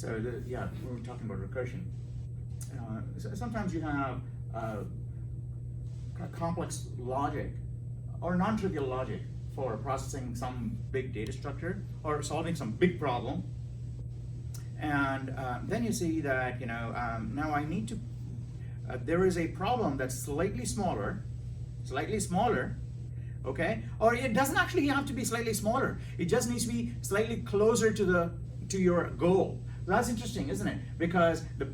Yeah, we were talking about recursion. Sometimes you have complex logic or non-trivial logic for processing some big data structure or solving some big problem. And then you see that, now I need to, there is a problem that's slightly smaller, okay? Or it doesn't actually have to be slightly smaller. It just needs to be slightly closer to your goal. That's interesting, isn't it? Because maybe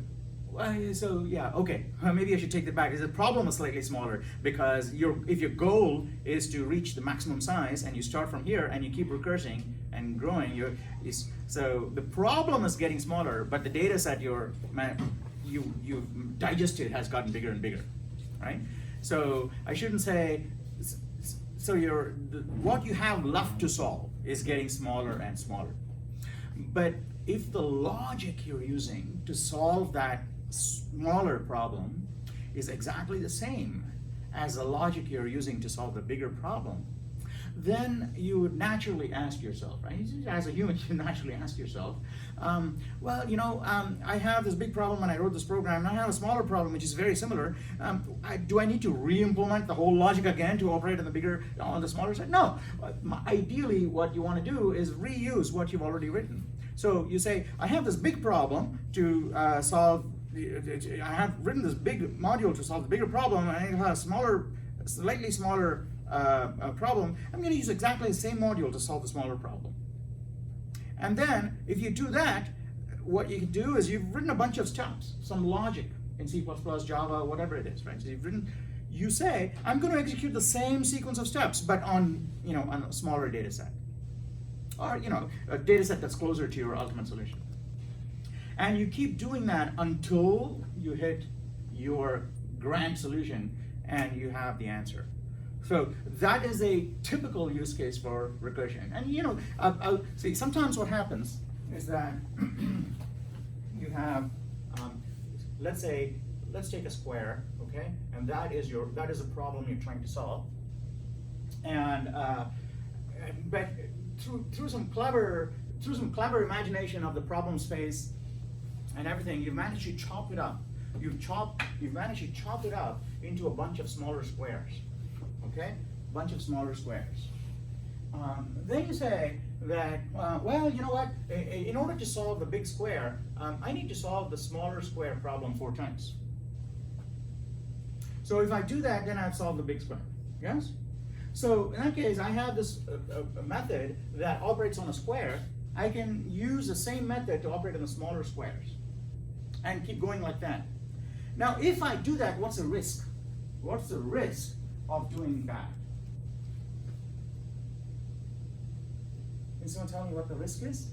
I should take that back. The problem is slightly smaller because if your goal is to reach the maximum size and you start from here and you keep recursing and growing, so the problem is getting smaller, but the data set you've digested has gotten bigger and bigger, right? So I shouldn't say, what you have left to solve is getting smaller and smaller. But if the logic you're using to solve that smaller problem is exactly the same as the logic you're using to solve the bigger problem, then you would naturally ask yourself, right? As a human, you naturally ask yourself, I have this big problem and I wrote this program, and I have a smaller problem which is very similar. Do I need to re-implement the whole logic again to operate on the smaller side? No. Ideally, what you want to do is reuse what you've already written. So you say, I have this big problem to solve. I have written this big module to solve the bigger problem, and I have a slightly smaller problem. I'm going to use exactly the same module to solve the smaller problem. And then, if you do that, what you can do is you've written a bunch of steps, some logic in C++, Java, whatever it is, right? So you say, I'm going to execute the same sequence of steps, but on a smaller data set, or a data set that's closer to your ultimate solution. And you keep doing that until you hit your grand solution and you have the answer. So that is a typical use case for recursion. And see, sometimes what happens is that you have, let's take a square, okay? And that is a problem you're trying to solve. And but through some clever imagination of the problem space and everything, you've managed to chop it up. You've managed to chop it up into a bunch of smaller squares. Okay, bunch of smaller squares. Then you say that, you know what? In order to solve the big square, I need to solve the smaller square problem 4 times. So if I do that, then I've solved the big square. Yes? So in that case, I have this method that operates on a square. I can use the same method to operate on the smaller squares and keep going like that. Now, if I do that, what's the risk? What's the risk of doing that? Can someone tell me what the risk is?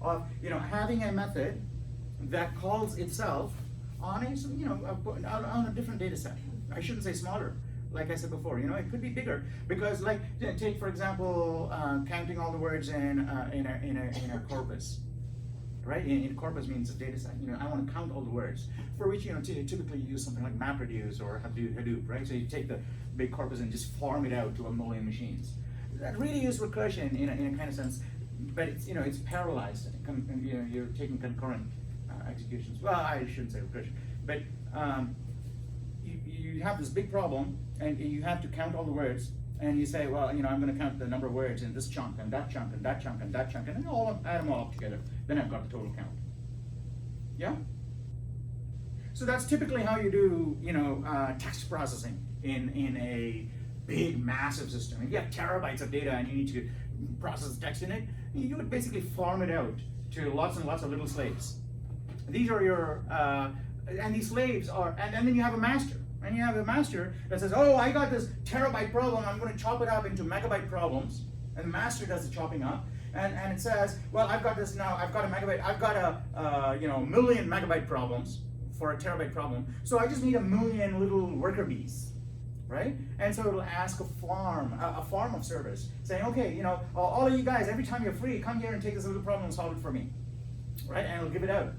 Of having a method that calls itself on a different data set. I shouldn't say smaller. Like I said before, it could be bigger because, take for example, counting all the words in a corpus. Right? In corpus means a data set. I want to count all the words, for which typically you use something like MapReduce or Hadoop, right? So you take the big corpus and just farm it out to a million machines. That really is recursion in a kind of sense, but it's parallelized. You're taking concurrent executions. Well, I shouldn't say recursion, but you have this big problem and you have to count all the words. And you say, well, I'm going to count the number of words in this chunk and that chunk and that chunk and that chunk, and then add them all up together. Then I've got the total count. Yeah? So that's typically how you do, text processing in a big, massive system. If you have terabytes of data and you need to process text in it, you would basically farm it out to lots and lots of little slaves. These are your, and these slaves are, and then you have a master. And you have a master that says, oh, I got this terabyte problem, I'm going to chop it up into megabyte problems. And the master does the chopping up. And it says, well, I've got this now, I've got a megabyte, I've got a million megabyte problems for a terabyte problem. So I just need a million little worker bees, right? And so it'll ask a farm of service, saying, okay, all of you guys, every time you're free, come here and take this little problem and solve it for me. Right? And it'll give it out.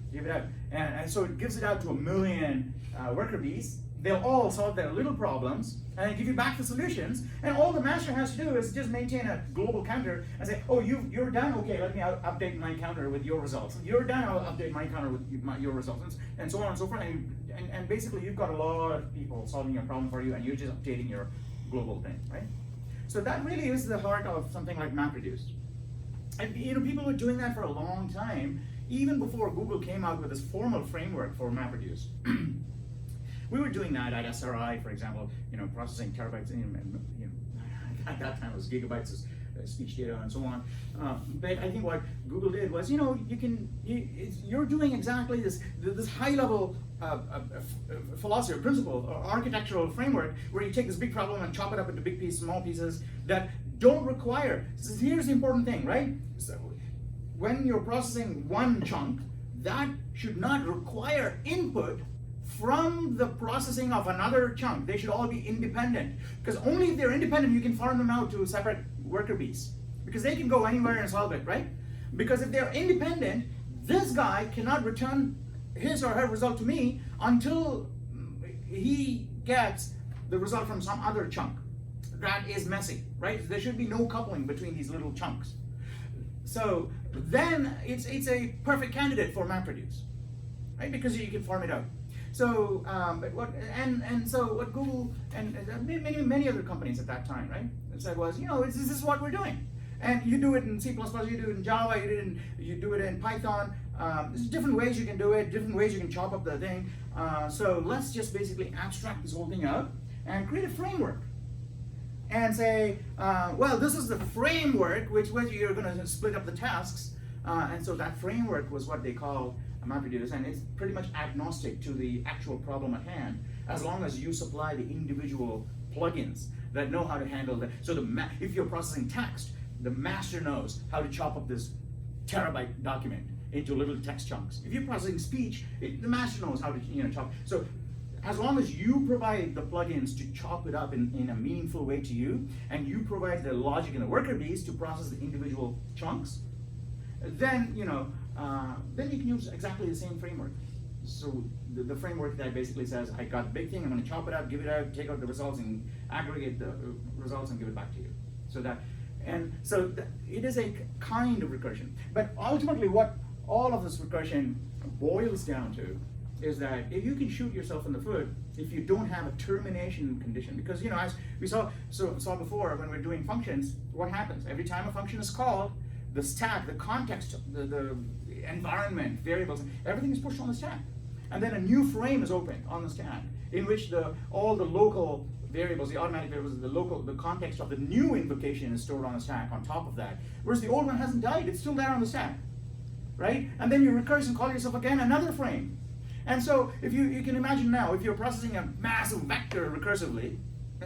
And so it gives it out to a million worker bees. They'll all solve their little problems and give you back the solutions. And all the master has to do is just maintain a global counter and say, oh, you're done? Okay, let me update my counter with your results. You're done, I'll update my counter with your results, and so on and so forth. And basically, you've got a lot of people solving your problem for you, and you're just updating your global thing, right? So that really is the heart of something like MapReduce. And people were doing that for a long time, even before Google came out with this formal framework for MapReduce. We were doing that at SRI, for example, processing terabytes, at that time it was gigabytes of speech data and so on. But I think what Google did was, you're doing exactly this high-level philosophy, or principle, or architectural framework, where you take this big problem and chop it up into big pieces, small pieces that don't require. So here's the important thing, right? So when you're processing one chunk, that should not require input from the processing of another chunk. They should all be independent, because only if they're independent you can farm them out to separate worker bees, because they can go anywhere and solve it, right? Because if they're independent, this guy cannot return his or her result to me until he gets the result from some other chunk. That is messy, right? There should be no coupling between these little chunks. So then it's a perfect candidate for MapReduce, right? Because you can farm it out. So, so what Google and many other companies at that time, right, said was, this is what we're doing, and you do it in C++, you do it in Java, you do it in Python. There's different ways you can do it, different ways you can chop up the thing. So let's just basically abstract this whole thing out and create a framework, and say, well, this is the framework which you're going to split up the tasks, and so that framework was what they call MapReduce, and it's pretty much agnostic to the actual problem at hand, as long as you supply the individual plugins that know how to handle that. So if you're processing text, the master knows how to chop up this terabyte document into little text chunks. If you're processing speech, the master knows how to chop. So as long as you provide the plugins to chop it up in a meaningful way to you, and you provide the logic and the worker bees to process the individual chunks, then then you can use exactly the same framework. So the framework that basically says, I got a big thing, I'm going to chop it up, give it out, take out the results, and aggregate the results and give it back to you. So it is a kind of recursion. But ultimately, what all of this recursion boils down to is that if you can shoot yourself in the foot if you don't have a termination condition, because as we saw before when we're doing functions, what happens every time a function is called? The stack, the context, the environment, variables, everything is pushed on the stack. And then a new frame is opened on the stack in which all the local variables, the automatic variables, the context of the new invocation is stored on the stack on top of that. Whereas the old one hasn't died, it's still there on the stack, right? And then you recurse and call yourself again another frame. And so if you can imagine now, if you're processing a massive vector recursively,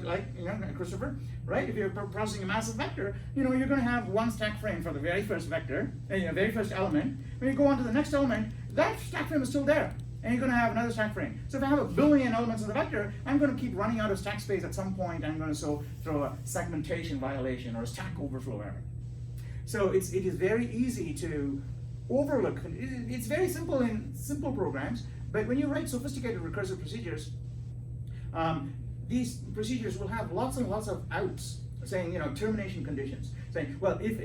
like Christopher, right? If you're processing a massive vector, you're going to have one stack frame for the very first vector, very first element. When you go on to the next element, that stack frame is still there, and you're going to have another stack frame. So if I have 1 billion elements in the vector, I'm going to keep running out of stack space at some point. I'm going to throw a segmentation violation or a stack overflow error. So it is very easy to overlook. It's very simple in simple programs, but when you write sophisticated recursive procedures, these procedures will have lots and lots of outs, saying termination conditions, saying, well, if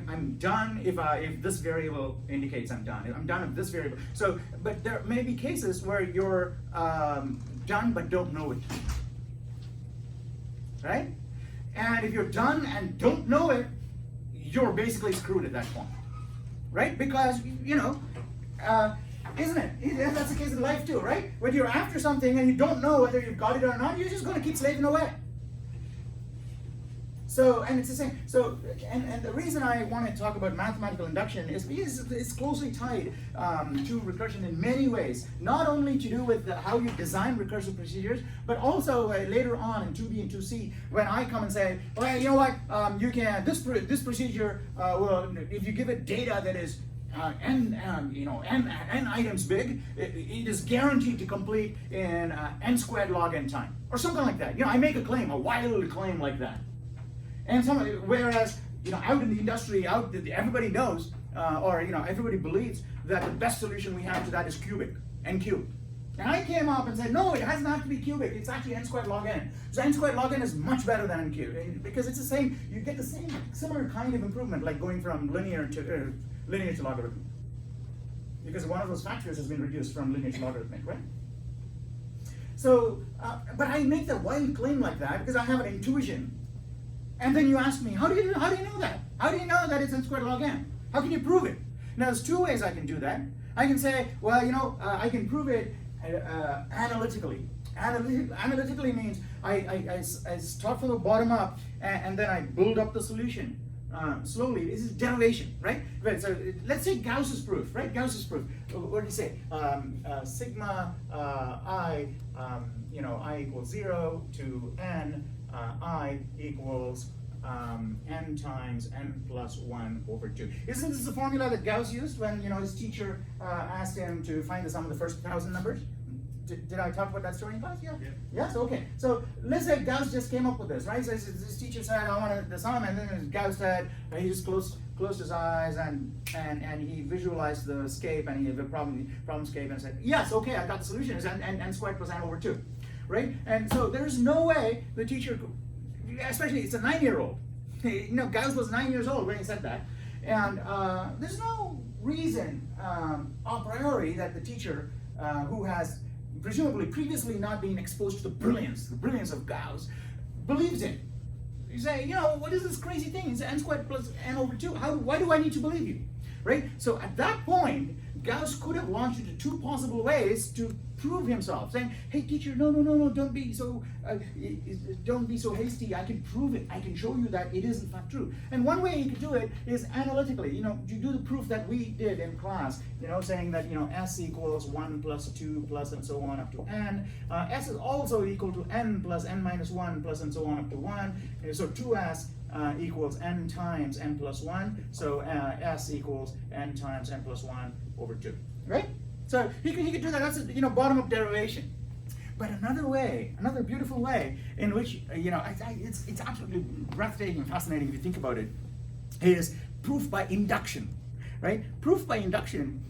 I'm done if this variable indicates I'm done. I'm done if this variable. So, but there may be cases where you're done but don't know it, right? And if you're done and don't know it, you're basically screwed at that point, right? Because isn't it? That's the case in life too, right? When you're after something and you don't know whether you've got it or not, you're just going to keep slaving away. So, and it's the same. So, and the reason I want to talk about mathematical induction is because it's closely tied to recursion in many ways. Not only to do with how you design recursive procedures, but also later on in 2B and 2C, when I come and say, well, you know what, you can this procedure will, if you give it data that is n items big, it is guaranteed to complete in n squared log n time, or something like that. I make a claim, a wild claim like that. And whereas out in the industry, everybody knows, or everybody believes that the best solution we have to that is cubic, n cubed. And I came up and said, no, it doesn't have to be cubic. It's actually n squared log n. So n squared log n is much better than n cubed because it's the same. You get the same similar kind of improvement, like going from linear to logarithmic, because one of those factors has been reduced from linear to logarithmic, right? So, but I make the wild claim like that because I have an intuition. And then you ask me, how do you know that? How do you know that it's n squared log n? How can you prove it? Now, there's two ways I can do that. I can say, well, I can prove it analytically. Analytically means I start from the bottom up and then I build up the solution slowly. This is derivation, right? So let's say Gauss's proof, right? Gauss's proof. What do you say? Sigma I, I equals 0 to n, I equals n times n plus 1 over 2. Isn't this the formula that Gauss used when his teacher asked him to find the sum of the first 1,000 numbers? Did I talk about that story in class? Yeah. Yes. Okay. So let's say Gauss just came up with this, right? So his teacher said, "I want the sum," and then Gauss said, he just closed his eyes and he visualized the scape and he had the problem scape and said, "Yes. Okay. I got the solution. It's n squared plus n over 2." Right? And so there's no way the teacher, especially it's a 9-year-old. Gauss was 9 years old when he said that, and there's no reason a priori that the teacher who has presumably previously not been exposed to the brilliance of Gauss, believes in. You say, what is this crazy thing? It's n squared plus n over 2. Why do I need to believe you? Right? So at that point, Gauss could have launched into two possible ways to prove himself, saying, "Hey, teacher, no, don't be so hasty. I can prove it. I can show you that it is in fact true." And one way you can do it is analytically. You do the proof that we did in class. Saying that s equals 1 plus 2 plus and so on up to n. S is also equal to n plus n minus 1 plus and so on up to 1. So 2s equals n times n plus 1. So s equals n times n plus 1 over 2. Right? So he could do that. That's bottom-up derivation. But another beautiful way in which it's absolutely breathtaking, fascinating if you think about it, is proof by induction. Right? Proof by induction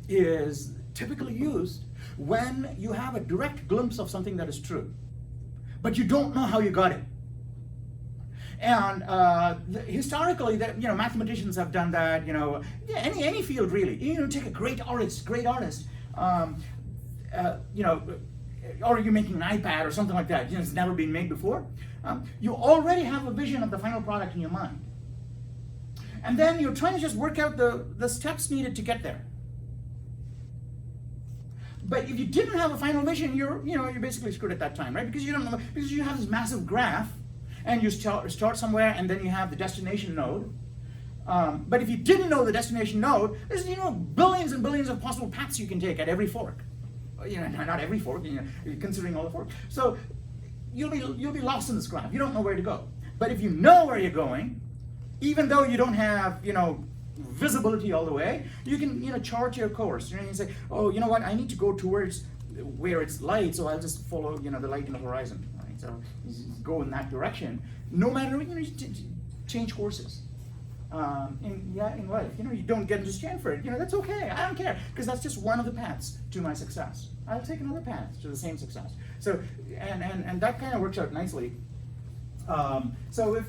is typically used when you have a direct glimpse of something that is true, but you don't know how you got it. And historically, mathematicians have done that. Any field really. Take a great artist. Or you're making an iPad or something like that. It's never been made before. You already have a vision of the final product in your mind, and then you're trying to just work out the steps needed to get there. But if you didn't have a final vision, you're basically screwed at that time, right? Because you don't know, because you have this massive graph. And you start somewhere, and then you have the destination node. But if you didn't know the destination node, there's billions and billions of possible paths you can take at every fork. Not every fork, considering all the forks. So you'll be lost in this graph. You don't know where to go. But if you know where you're going, even though you don't have visibility all the way, you can chart your course. You say, oh, you know what? I need to go towards where it's light, so I'll just follow the light in the horizon. So go in that direction. No matter change courses. In life, you don't get into Stanford. That's okay. I don't care because that's just one of the paths to my success. I'll take another path to the same success. So and that kind of works out nicely. So if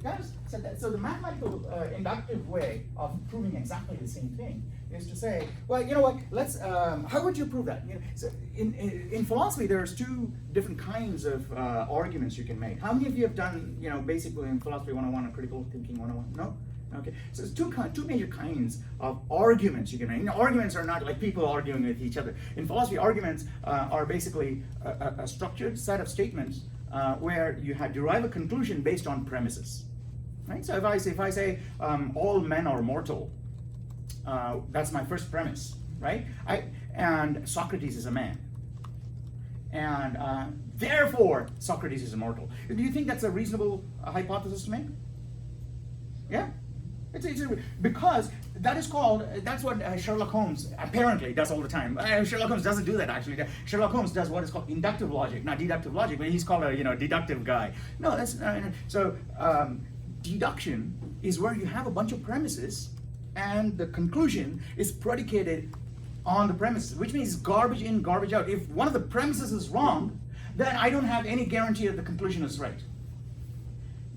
Gauss said that, so the mathematical inductive way of proving exactly the same thing is to say, well, you know what? Let's. How would you prove that? So in philosophy, there's two different kinds of arguments you can make. How many of you have done, basically in philosophy 101 or critical thinking 101? No. Okay. So there's two major kinds of arguments you can make. Arguments are not like people arguing with each other. In philosophy, arguments are basically a structured set of statements where you derive a conclusion based on premises. Right? So if I say all men are mortal, that's my first premise, right? And Socrates is a man, and therefore Socrates is immortal. Do you think that's a reasonable hypothesis to make? Yeah, it's because that's what Sherlock Holmes apparently does all the time. Sherlock Holmes doesn't do that actually. Sherlock Holmes does what is called inductive logic, not deductive logic. But he's called a deductive guy. No, that's so. Deduction is where you have a bunch of premises, and the conclusion is predicated on the premises, which means garbage in, garbage out. If one of the premises is wrong, then I don't have any guarantee that the conclusion is right.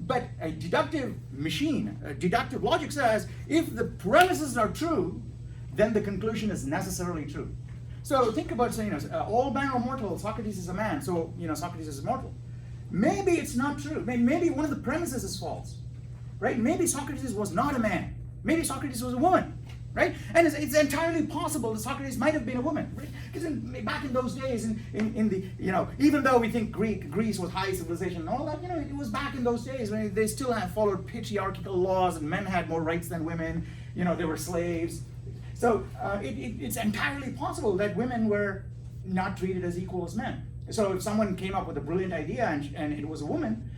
But a deductive machine, deductive logic says, if the premises are true, then the conclusion is necessarily true. So think about saying, all men are mortal, Socrates is a man, so Socrates is mortal. Maybe it's not true. Maybe one of the premises is false, right? Maybe Socrates was not a man. Maybe Socrates was a woman, right? And it's entirely possible that Socrates might have been a woman, right? Because back in those days, in the even though we think Greece was high civilization and all that, it was back in those days when they still had followed patriarchal laws and men had more rights than women. They were slaves. So it's entirely possible that women were not treated as equal as men. So if someone came up with a brilliant idea and it was a woman,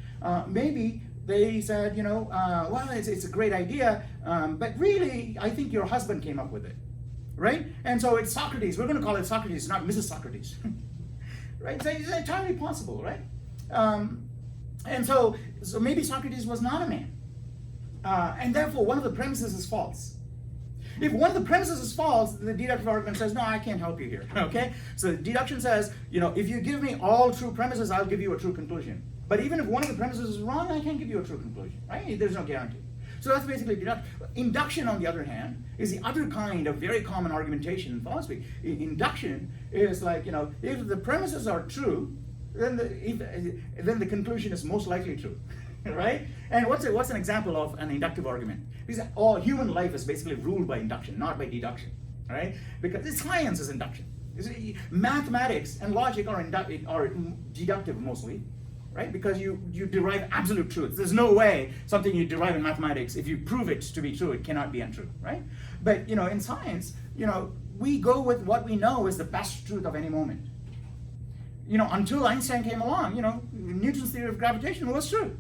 maybe they said, well, it's a great idea, but really, I think your husband came up with it, right? And so it's Socrates. We're going to call it Socrates, not Mrs. Socrates, right? So it's entirely possible, right? And so maybe Socrates was not a man, and therefore one of the premises is false. If one of the premises is false, the deductive argument says, no, I can't help you here, okay? So deduction says, if you give me all true premises, I'll give you a true conclusion. But even if one of the premises is wrong, I can't give you a true conclusion, right? There's no guarantee. So that's basically deduction. Induction, on the other hand, is the other kind of very common argumentation in philosophy. Induction is like, if the premises are true, then the conclusion is most likely true. Right? And what's an example of an inductive argument? Because all human life is basically ruled by induction, not by deduction, right? Because science is induction. Mathematics and logic are deductive mostly, right? Because you derive absolute truth. There's no way something you derive in mathematics, if you prove it to be true, it cannot be untrue, right? But in science, we go with what we know is the best truth of any moment. Until Einstein came along, Newton's theory of gravitation was true.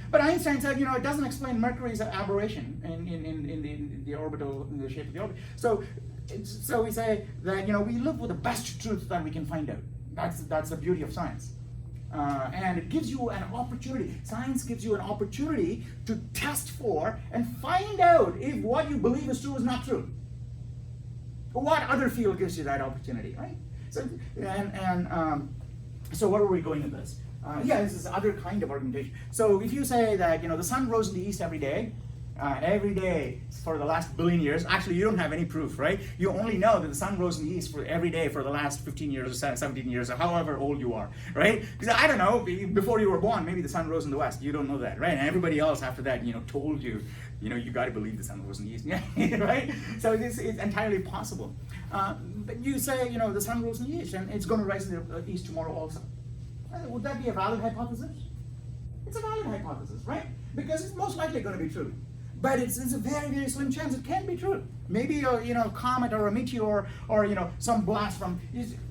But Einstein said, it doesn't explain Mercury's aberration in the orbital, in the shape of the orbit. So we say that we live with the best truth that we can find out. That's the beauty of science, and it gives you an opportunity. Science gives you an opportunity to test for and find out if what you believe is true is not true. What other field gives you that opportunity, right? So so where are we going with this? This is other kind of argumentation. So if you say that the sun rose in the east every day for the last billion years, actually you don't have any proof, right? You only know that the sun rose in the east for every day for the last 15 years or 17 years or however old you are, right? Because I don't know, before you were born, maybe the sun rose in the west. You don't know that, right? And everybody else after that, told you, you got to believe the sun rose in the east, right? So it's entirely possible. But you say, the sun rose in the east and it's going to rise in the east tomorrow also. Would that be a valid hypothesis? It's a valid hypothesis, right? Because it's most likely going to be true. But it's a very, very slim chance it can be true. Maybe a comet or a meteor or some blast from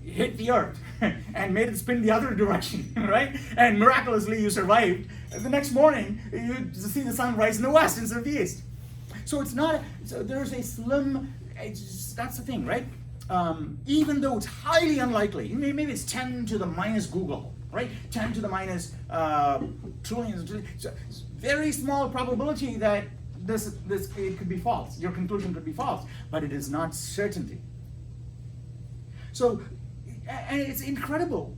hit the Earth and made it spin the other direction, right? And miraculously you survived. And the next morning you see the sun rise in the west instead of the east. So it's not. So there's a slim. That's the thing, right? Even though it's highly unlikely, maybe it's 10 to the minus Google, right? 10 to the minus trillions. So very small probability that this it could be false. Your conclusion could be false, but it is not certainty. So, and it's incredible.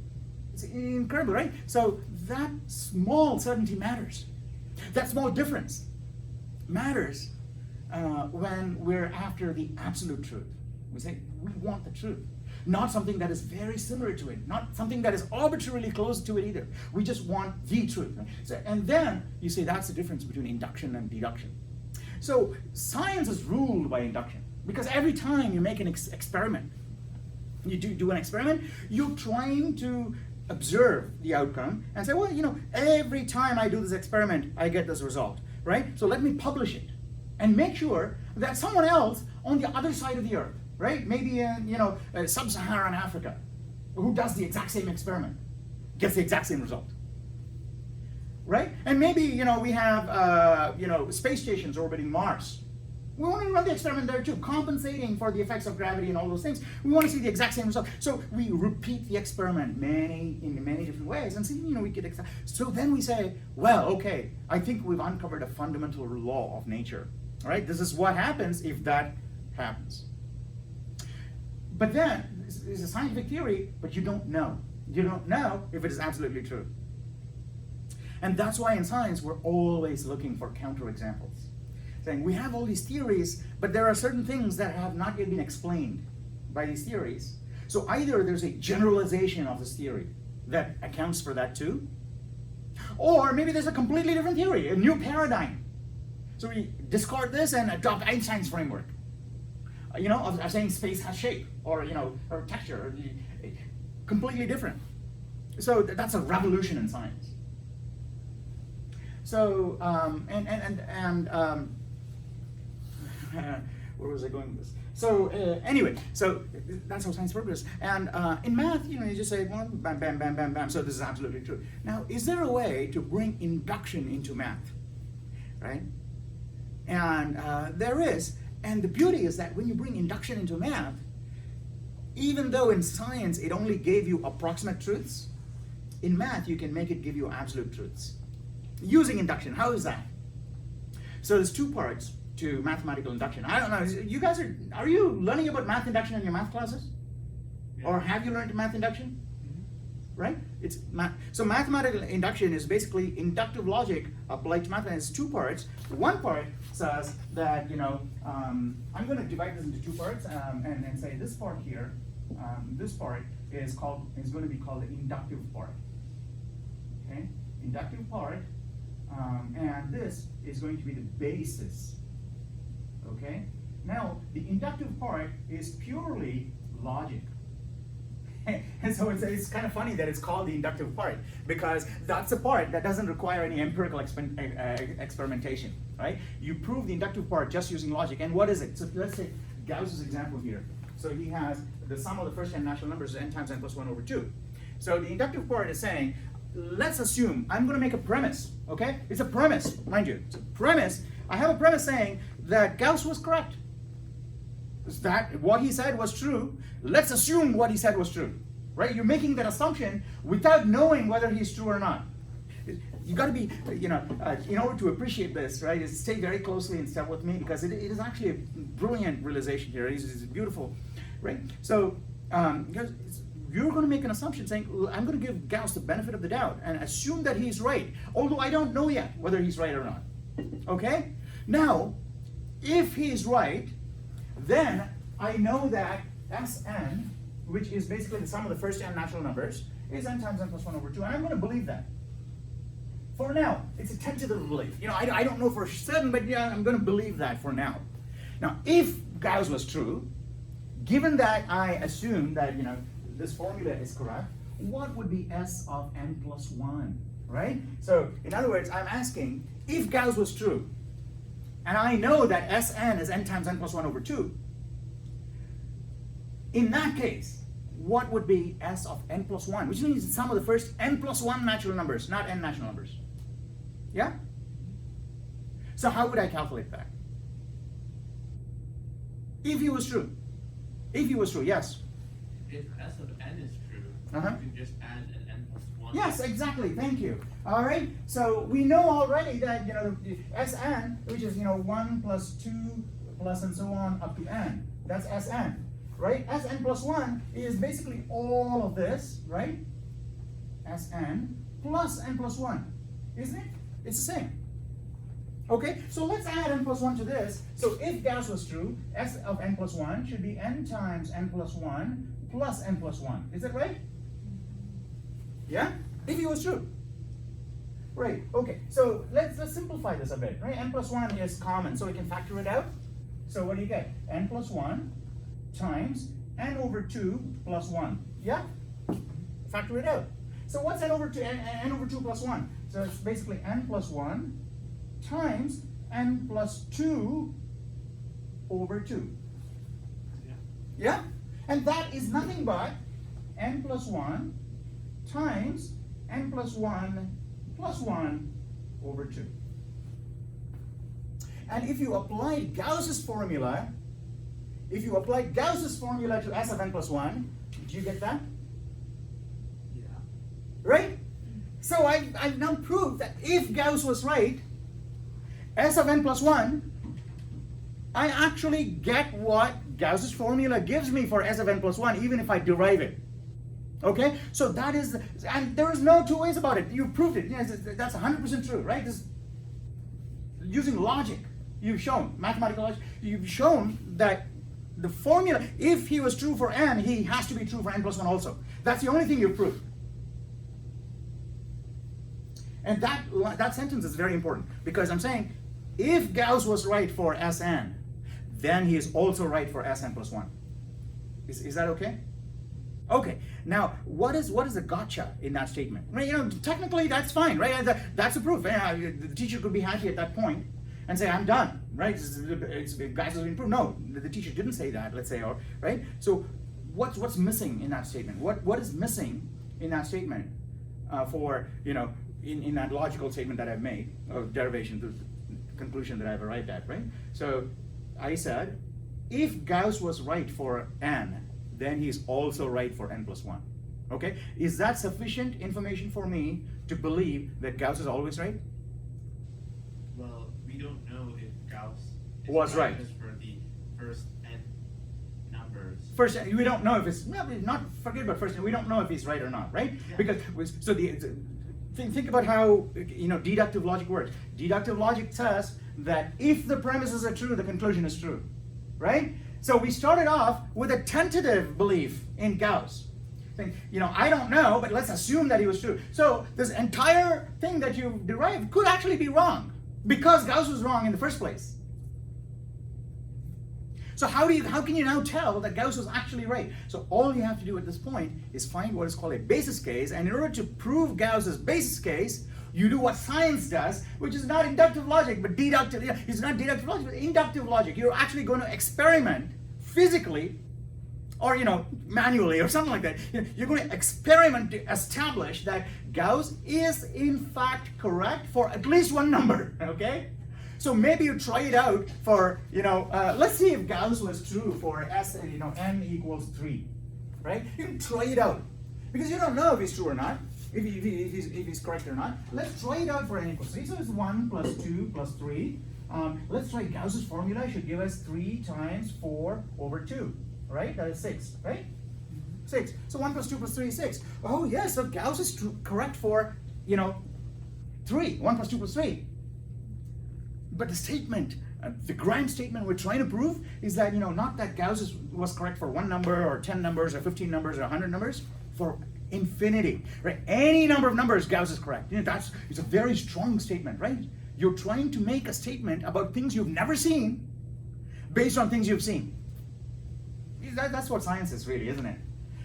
It's incredible, right? So that small certainty matters. That small difference matters when we're after the absolute truth. We say we want the truth, not something that is very similar to it, not something that is arbitrarily close to it either. We just want the truth. So, and then you say that's the difference between induction and deduction. So science is ruled by induction because every time you make an experiment, you do an experiment, you're trying to observe the outcome and say, well, every time I do this experiment, I get this result, right? So let me publish it and make sure that someone else on the other side of the earth, right? Maybe in sub-Saharan Africa, who does the exact same experiment, gets the exact same result, right? And maybe we have space stations orbiting Mars. We want to run the experiment there too, compensating for the effects of gravity and all those things. We want to see the exact same result. So we repeat the experiment in many different ways and see, we get exact. So then we say, well, okay, I think we've uncovered a fundamental law of nature. All right, this is what happens if that happens. But then, it's a scientific theory, but you don't know. You don't know if it is absolutely true. And that's why in science, we're always looking for counterexamples. Saying, we have all these theories, but there are certain things that have not yet been explained by these theories. So either there's a generalization of this theory that accounts for that too, or maybe there's a completely different theory, a new paradigm. So we discard this and adopt Einstein's framework. Of saying space has shape, or or texture, completely different. So that's a revolution in science. So where was I going with this? So anyway, so that's how science works. And in math, you just say, well, bam, bam, bam, bam, bam. So this is absolutely true. Now, is there a way to bring induction into math, right? And there is. And the beauty is that when you bring induction into math, even though in science it only gave you approximate truths, in math you can make it give you absolute truths. Using induction, how is that? So there's two parts to mathematical induction. I don't know, you guys are you learning about math induction in your math classes? Yeah. Or have you learned math induction? Mm-hmm. Right? So mathematical induction is basically inductive logic applied to math, and it's two parts. One part says that, I'm going to divide this into two parts and say this part here, this part is going to be called the inductive part. Okay? Inductive part, and this is going to be the basis. Okay? Now, the inductive part is purely logic. And so it's kind of funny that it's called the inductive part, because that's the part that doesn't require any empirical experimentation, right? You prove the inductive part just using logic. And what is it? So let's take Gauss's example here. So he has the sum of the first n natural numbers is n times n plus 1 over 2. So the inductive part is saying, let's assume, I'm going to make a premise, okay? It's a premise, mind you. It's a premise. I have a premise saying that Gauss was correct. That what he said was true. Let's assume what he said was true, right? You're making that assumption without knowing whether he's true or not. You got to be, in order to appreciate this, right? Is stay very closely in step with me, because it is actually a brilliant realization here. It's beautiful, right? So you're going to make an assumption saying, I'm going to give Gauss the benefit of the doubt and assume that he's right, although I don't know yet whether he's right or not. Okay? Now, if he's right, then I know that Sn, which is basically the sum of the first n natural numbers, is n times n plus 1 over 2, and I'm going to believe that. For now, it's a tentative belief. I don't know for certain, but yeah, I'm going to believe that for now. Now, if Gauss was true, given that I assume that this formula is correct, what would be S of n plus 1, right? So, in other words, I'm asking, if Gauss was true, and I know that Sn is n times n plus 1 over 2, in that case, what would be S of n plus 1? Which means the sum of the first n plus 1 natural numbers, not n natural numbers. Yeah? So how would I calculate that? If he was true. If he was true, yes. If S of n is true, you can just add an n plus 1. Yes, exactly. Thank you. All right. So we know already that Sn, which is 1 plus 2 plus and so on up to n. That's Sn, right? Sn plus 1 is basically all of this, right? Sn plus n plus 1, isn't it? It's the same. Okay, so let's add n plus 1 to this. So if Gauss was true, S of n plus 1 should be n times n plus 1 plus n plus 1. Is that right? Yeah? If he was true. Right, okay. So let's simplify this a bit, right? N plus 1 is common, so we can factor it out. So what do you get? N plus 1 times n over 2 plus 1. Yeah? Factor it out. So what's n over 2, n over 2 plus 1? So it's basically n plus 1 times n plus 2 over 2. Yeah. Yeah? And that is nothing but n plus 1 times n plus 1 plus 1 over 2. And if you applied Gauss's formula, to S of n plus 1, do you get that? Yeah. Right? So I've now proved that if Gauss was right, S of n plus 1, I actually get what Gauss's formula gives me for S of n plus 1, even if I derive it. Okay? So that is, and there is no two ways about it. You proved it. Yes, that's 100% true, right? This, using logic, you've shown, mathematical logic, you've shown that the formula, if he was true for n, he has to be true for n plus 1 also. That's the only thing you've proved. And that sentence is very important, because I'm saying, if Gauss was right for Sn, then he is also right for Sn plus 1. Is that okay? Okay, now what is the gotcha in that statement? Right, you know, technically that's fine, right? That's a proof. The teacher could be happy at that point and say, I'm done, right? Gauss has been proved. No, the teacher didn't say that, let's say, or right? So what's missing in that statement? What is missing in that statement for, you know, in that logical statement that I've made, or derivation, the conclusion that I've arrived at, right? So I said, if Gauss was right for n, then he's also right for n plus 1. Okay? Is that sufficient information for me to believe that Gauss is always right? Well, we don't know if Gauss was right just for the first n numbers. First, we don't know if it's not forget about first. We don't know if he's right or not, right? Yeah. Because so think about how, you know, deductive logic works. Deductive logic says that if the premises are true, the conclusion is true, right? So we started off with a tentative belief in Gauss. Saying, you know, I don't know, but let's assume that he was true. So this entire thing that you derived could actually be wrong, because Gauss was wrong in the first place. So how can you now tell that Gauss was actually right? So all you have to do at this point is find what is called a basis case, and in order to prove Gauss's basis case, you do what science does, which is not inductive logic, but deductive. It's not deductive logic, but inductive logic. You're actually going to experiment physically, or, you know, manually, or something like that. You're going to experiment to establish that Gauss is in fact correct for at least one number. Okay? So maybe you try it out for, you know, let's see if Gauss was true for n equals 3, right? You can try it out, because you don't know if he's true or not, if he's correct or not. Let's try it out for n equals 3. So it's 1 plus 2 plus 3. Let's try Gauss's formula. Should give us 3 times 4 over 2, right? That is 6, right? 6. So 1 plus 2 plus 3 is 6. Oh yes, so Gauss is correct for, you know, 3. 1 plus 2 plus 3. But the statement, the grand statement we're trying to prove is that, you know, not that Gauss was correct for one number or 10 numbers or 15 numbers or 100 numbers, for infinity, right? Any number of numbers, Gauss is correct. You know, it's a very strong statement, right? You're trying to make a statement about things you've never seen based on things you've seen. That's what science is really, isn't it?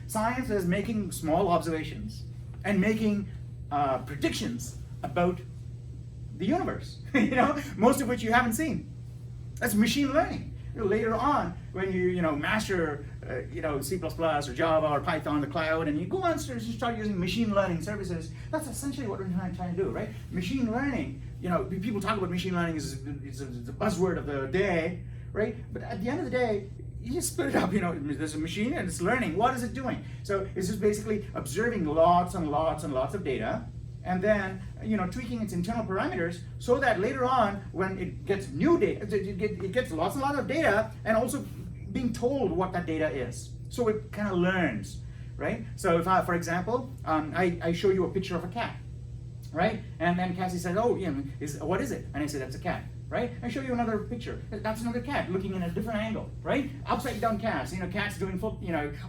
Science is making small observations and making predictions about the universe, you know, most of which you haven't seen. That's machine learning. Later on, when you master C++ or Java or Python, the cloud, and you go on and start using machine learning services, that's essentially what we're trying to do, right? Machine learning, you know, people talk about machine learning as it's the buzzword of the day, right? But at the end of the day, you just split it up, you know, there's a machine and it's learning. What is it doing? So it's just basically observing lots and lots and lots of data, and then, you know, tweaking its internal parameters so that later on, when it gets new data, it gets lots and lots of data, and also being told what that data is. So it kind of learns, right? So if I, for example, I show you a picture of a cat, right? And then Cassie says, oh, yeah, what is it? And I say, that's a cat, right? I show you another picture. That's another cat looking in a different angle, right? Upside down cats, you know, cats doing,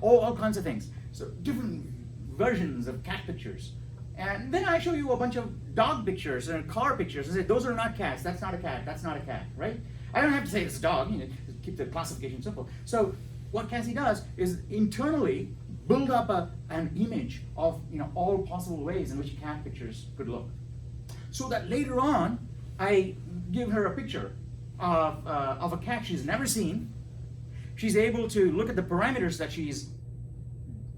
all kinds of things. So different versions of cat pictures. And then I show you a bunch of dog pictures and car pictures and say, those are not cats, that's not a cat, that's not a cat, right? I don't have to say it's a dog, you know, keep the classification simple. So what Cassie does is internally build up an image of, you know, all possible ways in which cat pictures could look. So that later on, I give her a picture of a cat she's never seen. She's able to look at the parameters that she's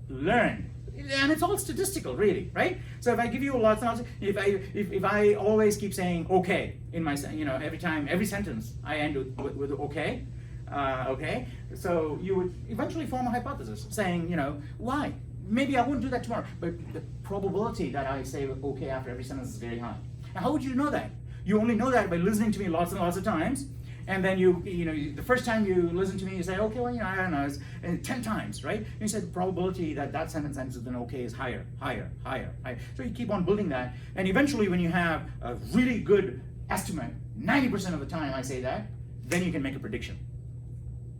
learned. And it's all statistical, really, right? So if I give you lots and lots, if I always keep saying okay in my, you know, every sentence I end with okay, okay, so you would eventually form a hypothesis saying, you know, why? Maybe I wouldn't do that tomorrow, but the probability that I say okay after every sentence is very high. And how would you know that? You only know that by listening to me lots and lots of times, And then the first time you listen to me, you say, okay, well, I don't know, it's 10 times, right? And you said the probability that that sentence ends with an okay is higher, higher, higher, higher. So you keep on building that, and eventually when you have a really good estimate, 90% of the time I say that, then you can make a prediction.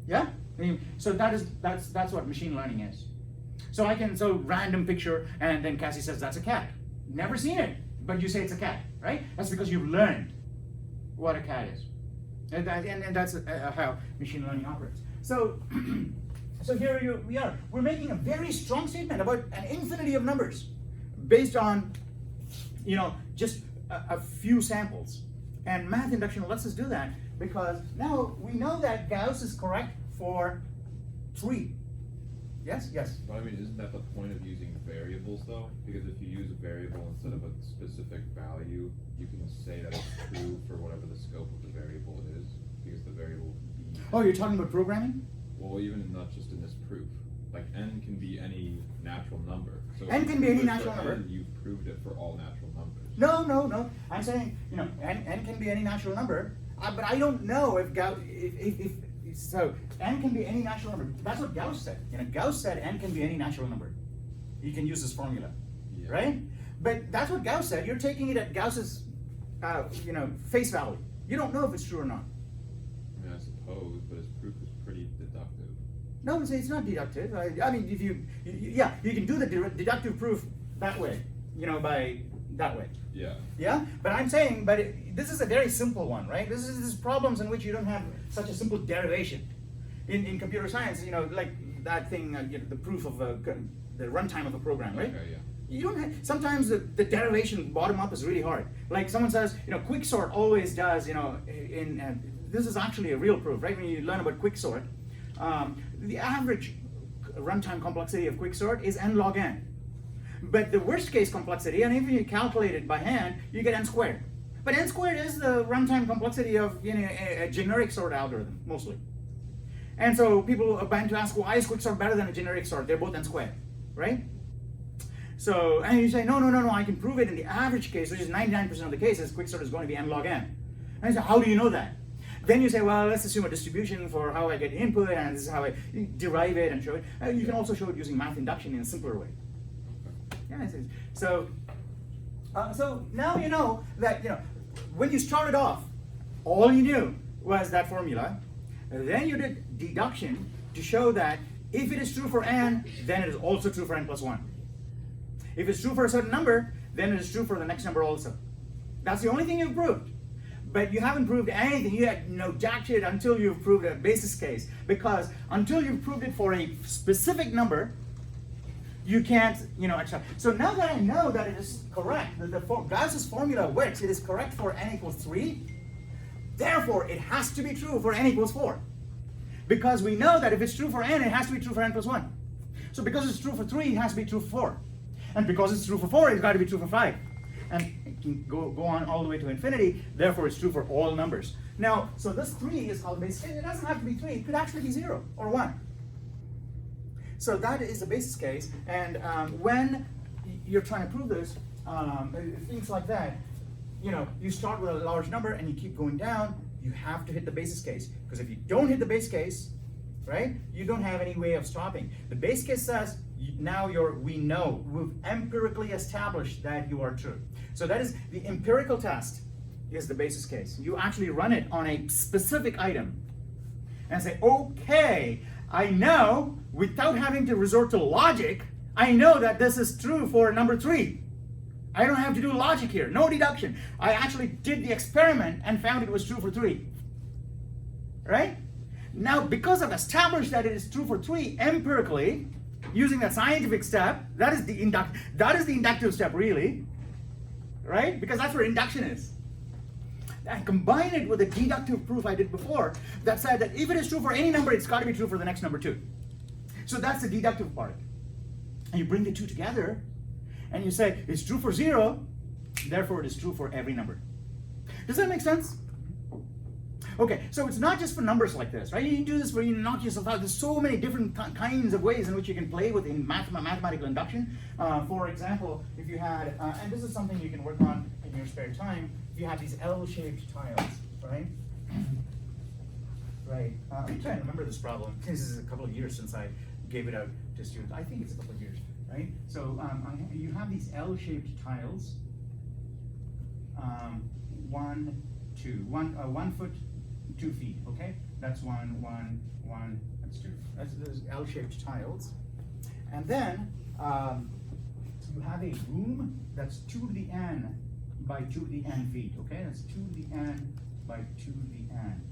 Yeah? So that's what machine learning is. So random picture, and then Cassie says that's a cat. Never seen it, but you say it's a cat, right? That's because you've learned what a cat is. And that's how machine learning operates. So, so here we are. We're making a very strong statement about an infinity of numbers based on, just a few samples. And math induction lets us do that because now we know that Gauss is correct for 3. Yes? Yes? But I mean, isn't that the point of using variables though? Because if you use a variable instead of a specific value, you can say that it's true for whatever the scope of the variable is, because the variable can be... Oh, you're talking about programming? Well, even not just in this proof. Like n can be any natural number. So N can be any natural number. You've proved it for all natural numbers. No. I'm saying, n can be any natural number, but I don't know if so n can be any natural number. That's what Gauss said. Gauss said n can be any natural number. You can use this formula, Yeah. right? But that's what Gauss said. You're taking it at Gauss's, face value. You don't know if it's true or not. I mean, I suppose, but his proof is pretty deductive. No, it's not deductive. I mean, if you can do the deductive proof that way, by that way. Yeah. Yeah, but I'm saying, this is a very simple one, right? This is problems in which you don't have such a simple derivation. In computer science, like that thing, the proof of the runtime of a program, right? Okay, yeah. You don't have, sometimes the derivation bottom up is really hard. Like someone says, quicksort always does, this is actually a real proof, right? When you learn about quicksort, the average runtime complexity of quicksort is n log n. But the worst case complexity, and if you calculate it by hand, you get n squared. But n squared is the runtime complexity of a generic sort algorithm, mostly. And so people are bound to ask, why is quicksort better than a generic sort? They're both n squared, right? So, and you say, no, I can prove it in the average case, which is 99% of the cases, quicksort is going to be n log n. And you say, how do you know that? Then you say, well, let's assume a distribution for how I get input, and this is how I derive it and show it. You can also show it using math induction in a simpler way. Yeah, so now you know that when you started off, all you knew was that formula. Then you did deduction to show that if it is true for n, then it is also true for n plus 1. If it's true for a certain number, then it is true for the next number also. That's the only thing you've proved. But you haven't proved anything. You had no jack shit until you've proved a basis case. Because until you've proved it for a specific number, you can't, accept. So now that I know that it is correct, that Gauss's formula works, it is correct for n equals 3, therefore it has to be true for n equals 4. Because we know that if it's true for n, it has to be true for n plus 1. So because it's true for 3, it has to be true for 4. And because it's true for 4, it's got to be true for 5. And it can go on all the way to infinity, therefore it's true for all numbers. Now, so this 3 is called a basis case. It doesn't have to be 3, it could actually be 0 or 1. So that is the basis case, and when you're trying to prove this, things like that, you start with a large number and you keep going down, you have to hit the basis case. Because if you don't hit the base case, right, you don't have any way of stopping. The base case says, we've empirically established that you are true. So that is the empirical test is the basis case. You actually run it on a specific item and say, okay, I know, without having to resort to logic, I know that this is true for number 3. I don't have to do logic here, no deduction. I actually did the experiment and found it was true for 3. Right? Now, because I've established that it is true for 3 empirically, using that scientific step, that is the inductive step, really. Right? Because that's where induction is. And combine it with the deductive proof I did before that said that if it is true for any number, it's got to be true for the next number too. So that's the deductive part. And you bring the two together and you say it's true for 0, therefore it is true for every number. Does that make sense? Okay, so it's not just for numbers like this, right? You can do this where you knock yourself out. There's so many different kinds of ways in which you can play with in mathematical induction. For example, if you had, and this is something you can work on in your spare time, if you have these L-shaped tiles, right? Right. I'm trying to remember this problem. This is a couple of years since I gave it out to students. I think it's a couple of years, right? So you have these L-shaped tiles. 1, 2, 1 foot, 2 feet. Okay, that's 1, 1, 1. That's 2. That's those L-shaped tiles. And then you have a room that's 2 to the n by 2 to the n feet. Okay, that's 2 to the n by 2 to the n.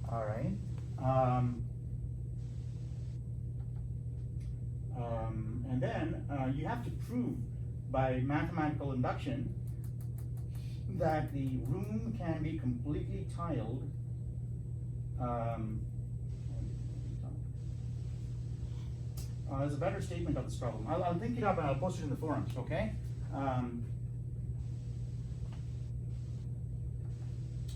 All right. And then you have to prove by mathematical induction that the room can be completely tiled. There's a better statement of this problem. I'll think it up and I'll post it in the forums, okay?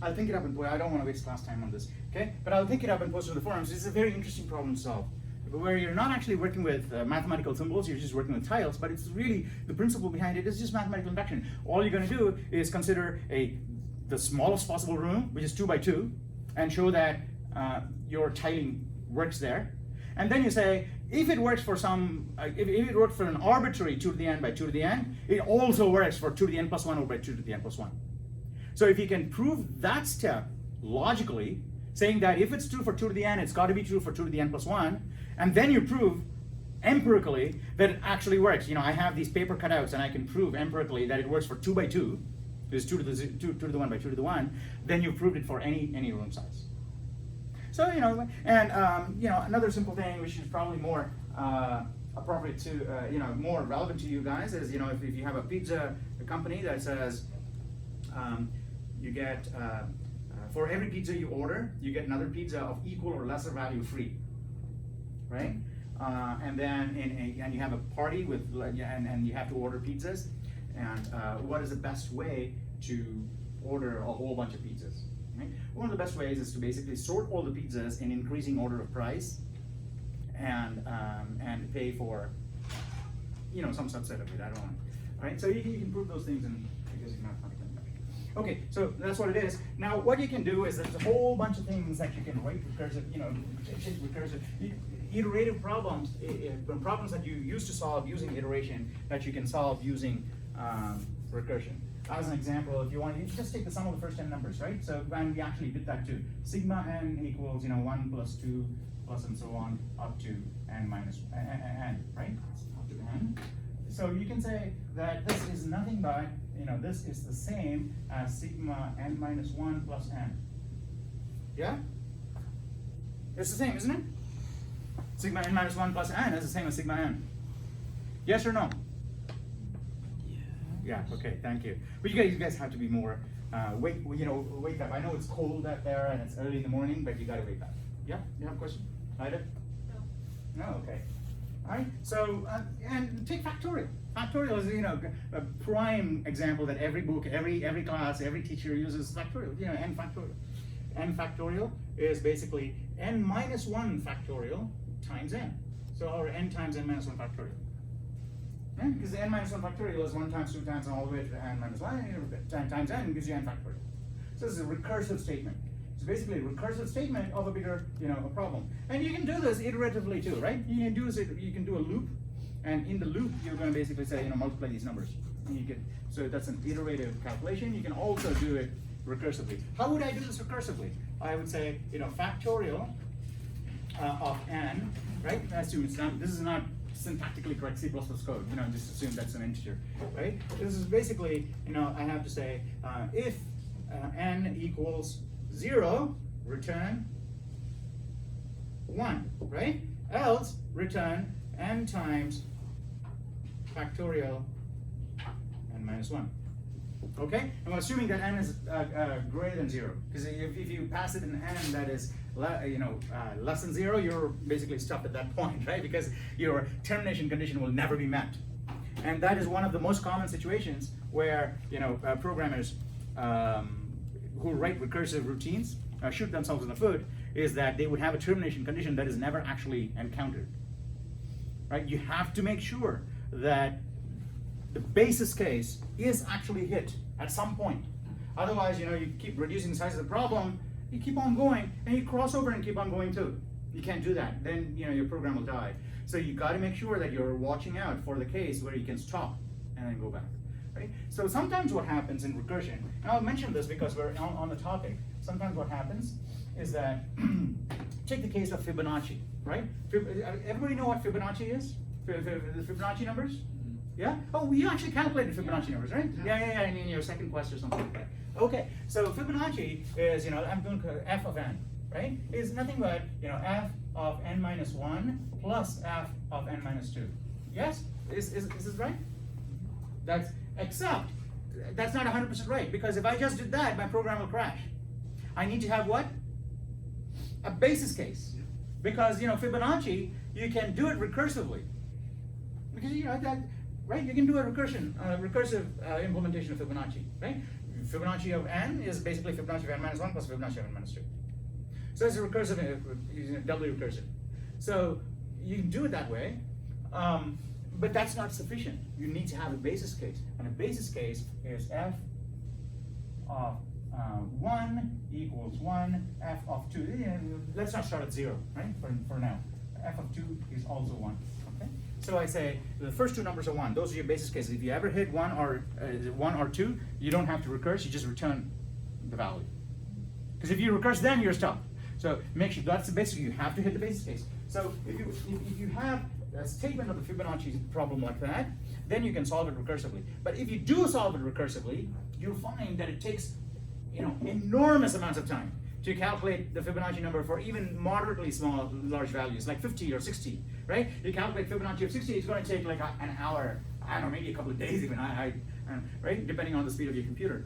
I'll think it up and I don't want to waste class time on this, okay? But I'll think it up and post it in the forums. This is a very interesting problem to solve, where you're not actually working with mathematical symbols, you're just working with tiles, but it's really, the principle behind it is just mathematical induction. All you're going to do is consider the smallest possible room, which is 2 by 2, and show that your tiling works there. And then you say, if it works for some, if it works for an arbitrary 2 to the n by 2 to the n, it also works for 2 to the n plus 1 over by 2 to the n plus 1. So if you can prove that step logically, saying that if it's true for 2 to the n, it's got to be true for 2 to the n plus 1, and then you prove empirically that it actually works. You know, I have these paper cutouts and I can prove empirically that it works for 2 by 2, is 2 to the 1 by 2 to the 1, then you've proved it for any room size. So, you know, and you know, another simple thing which is probably more appropriate to, you know, more relevant to you guys is, you know, if you have a pizza company that says you get, for every pizza you order, you get another pizza of equal or lesser value free, right? And then, and you have a party with, and you have to order pizzas, and what is the best way to order a whole bunch of pizzas? Right? One of the best ways is to basically sort all the pizzas in increasing order of price, and pay for, you know, some subset of it. I don't know. All right, so you can prove those things in using mathematical induction. Okay, so that's what it is. Now, what you can do is there's a whole bunch of things that you can write recursive, you know, recursive, iterative problems, problems that you used to solve using iteration that you can solve using recursion. As an example, if you want, you just take the sum of the first n numbers, right? So, and we actually did that too. Sigma n equals, you know, 1 plus 2 plus and so on up to n minus n, right? Up to n. So you can say that this is nothing but, you know, this is the same as sigma n minus 1 plus n. Yeah? It's the same, isn't it? Sigma n minus 1 plus n is the same as sigma n. Yes or no? Yeah, okay, thank you. But you guys have to be more, wake up. I know it's cold out there and it's early in the morning, but you gotta wake up. Yeah, you have a question? Ida? No. No, okay. All right, so, and take factorial. Factorial is, you know, a prime example that every book, every class, every teacher uses factorial, you know, n factorial. N factorial is basically n minus 1 factorial times n. So, or n times n minus 1 factorial. Yeah, because n minus 1 factorial is 1 times 2 times and all the way to n minus 1 times n gives you n factorial. So this is a recursive statement. It's basically a recursive statement of a bigger, you know, a problem. And you can do this iteratively too, right? You can do a loop, and in the loop you're going to basically say, you know, multiply these numbers. And you can, so that's an iterative calculation. You can also do it recursively. How would I do this recursively? I would say, you know, factorial of n, right? Assume it's not, this is not syntactically correct C++ code, you know, just assume that's an integer, right? This is basically, you know, I have to say, if n equals 0, return 1, right? Else, return n times factorial n minus 1. Okay? I'm assuming that n is greater than 0, because if you pass it in n that is less than 0, you're basically stuck at that point, right? Because your termination condition will never be met. And that is one of the most common situations where, you know, programmers who write recursive routines shoot themselves in the foot, is that they would have a termination condition that is never actually encountered, right? You have to make sure that the basis case is actually hit at some point. Otherwise, you know, you keep reducing the size of the problem, You keep on going, and you cross over and keep on going too. You can't do that. Then your program will die. So you got to make sure that you're watching out for the case where you can stop and then go back. Right? So sometimes what happens in recursion, and I'll mention this because we're on the topic. Sometimes what happens is that take the case of Fibonacci, right? Everybody know what Fibonacci is? The Fibonacci numbers? Yeah? Oh, we actually calculated Fibonacci numbers, right? Yeah, in your second quest or something like that. Okay, so Fibonacci is, I'm going to f of n, right? Is nothing but, f of n minus 1 plus f of n minus 2. Yes? Is this right? Except, that's not 100% right, because if I just did that, my program will crash. I need to have what? A basis case. Because, Fibonacci, you can do it recursively. Because, right? You can do a recursive implementation of Fibonacci, right? Fibonacci of n is basically Fibonacci of n minus 1 plus Fibonacci of n minus 2. So it's a recursive, doubly recursive. So you can do it that way, but that's not sufficient. You need to have a basis case. And a basis case is f of 1 equals 1, f of 2. Let's not start at 0, right? For now. F of 2 is also 1. Okay? So I say the first two numbers are 1. Those are your basis cases. If you ever hit 1 or 2, you don't have to recurse. You just return the value. Because if you recurse, then you're stuck. So make sure that's the basis. You have to hit the basis case. So if you have a statement of the Fibonacci problem like that, then you can solve it recursively. But if you do solve it recursively, you'll find that it takes enormous amounts of time to calculate the Fibonacci number for even moderately small, large values, like 50 or 60, right? You calculate Fibonacci of 60, it's going to take like an hour, I don't know, maybe a couple of days even, right? Depending on the speed of your computer.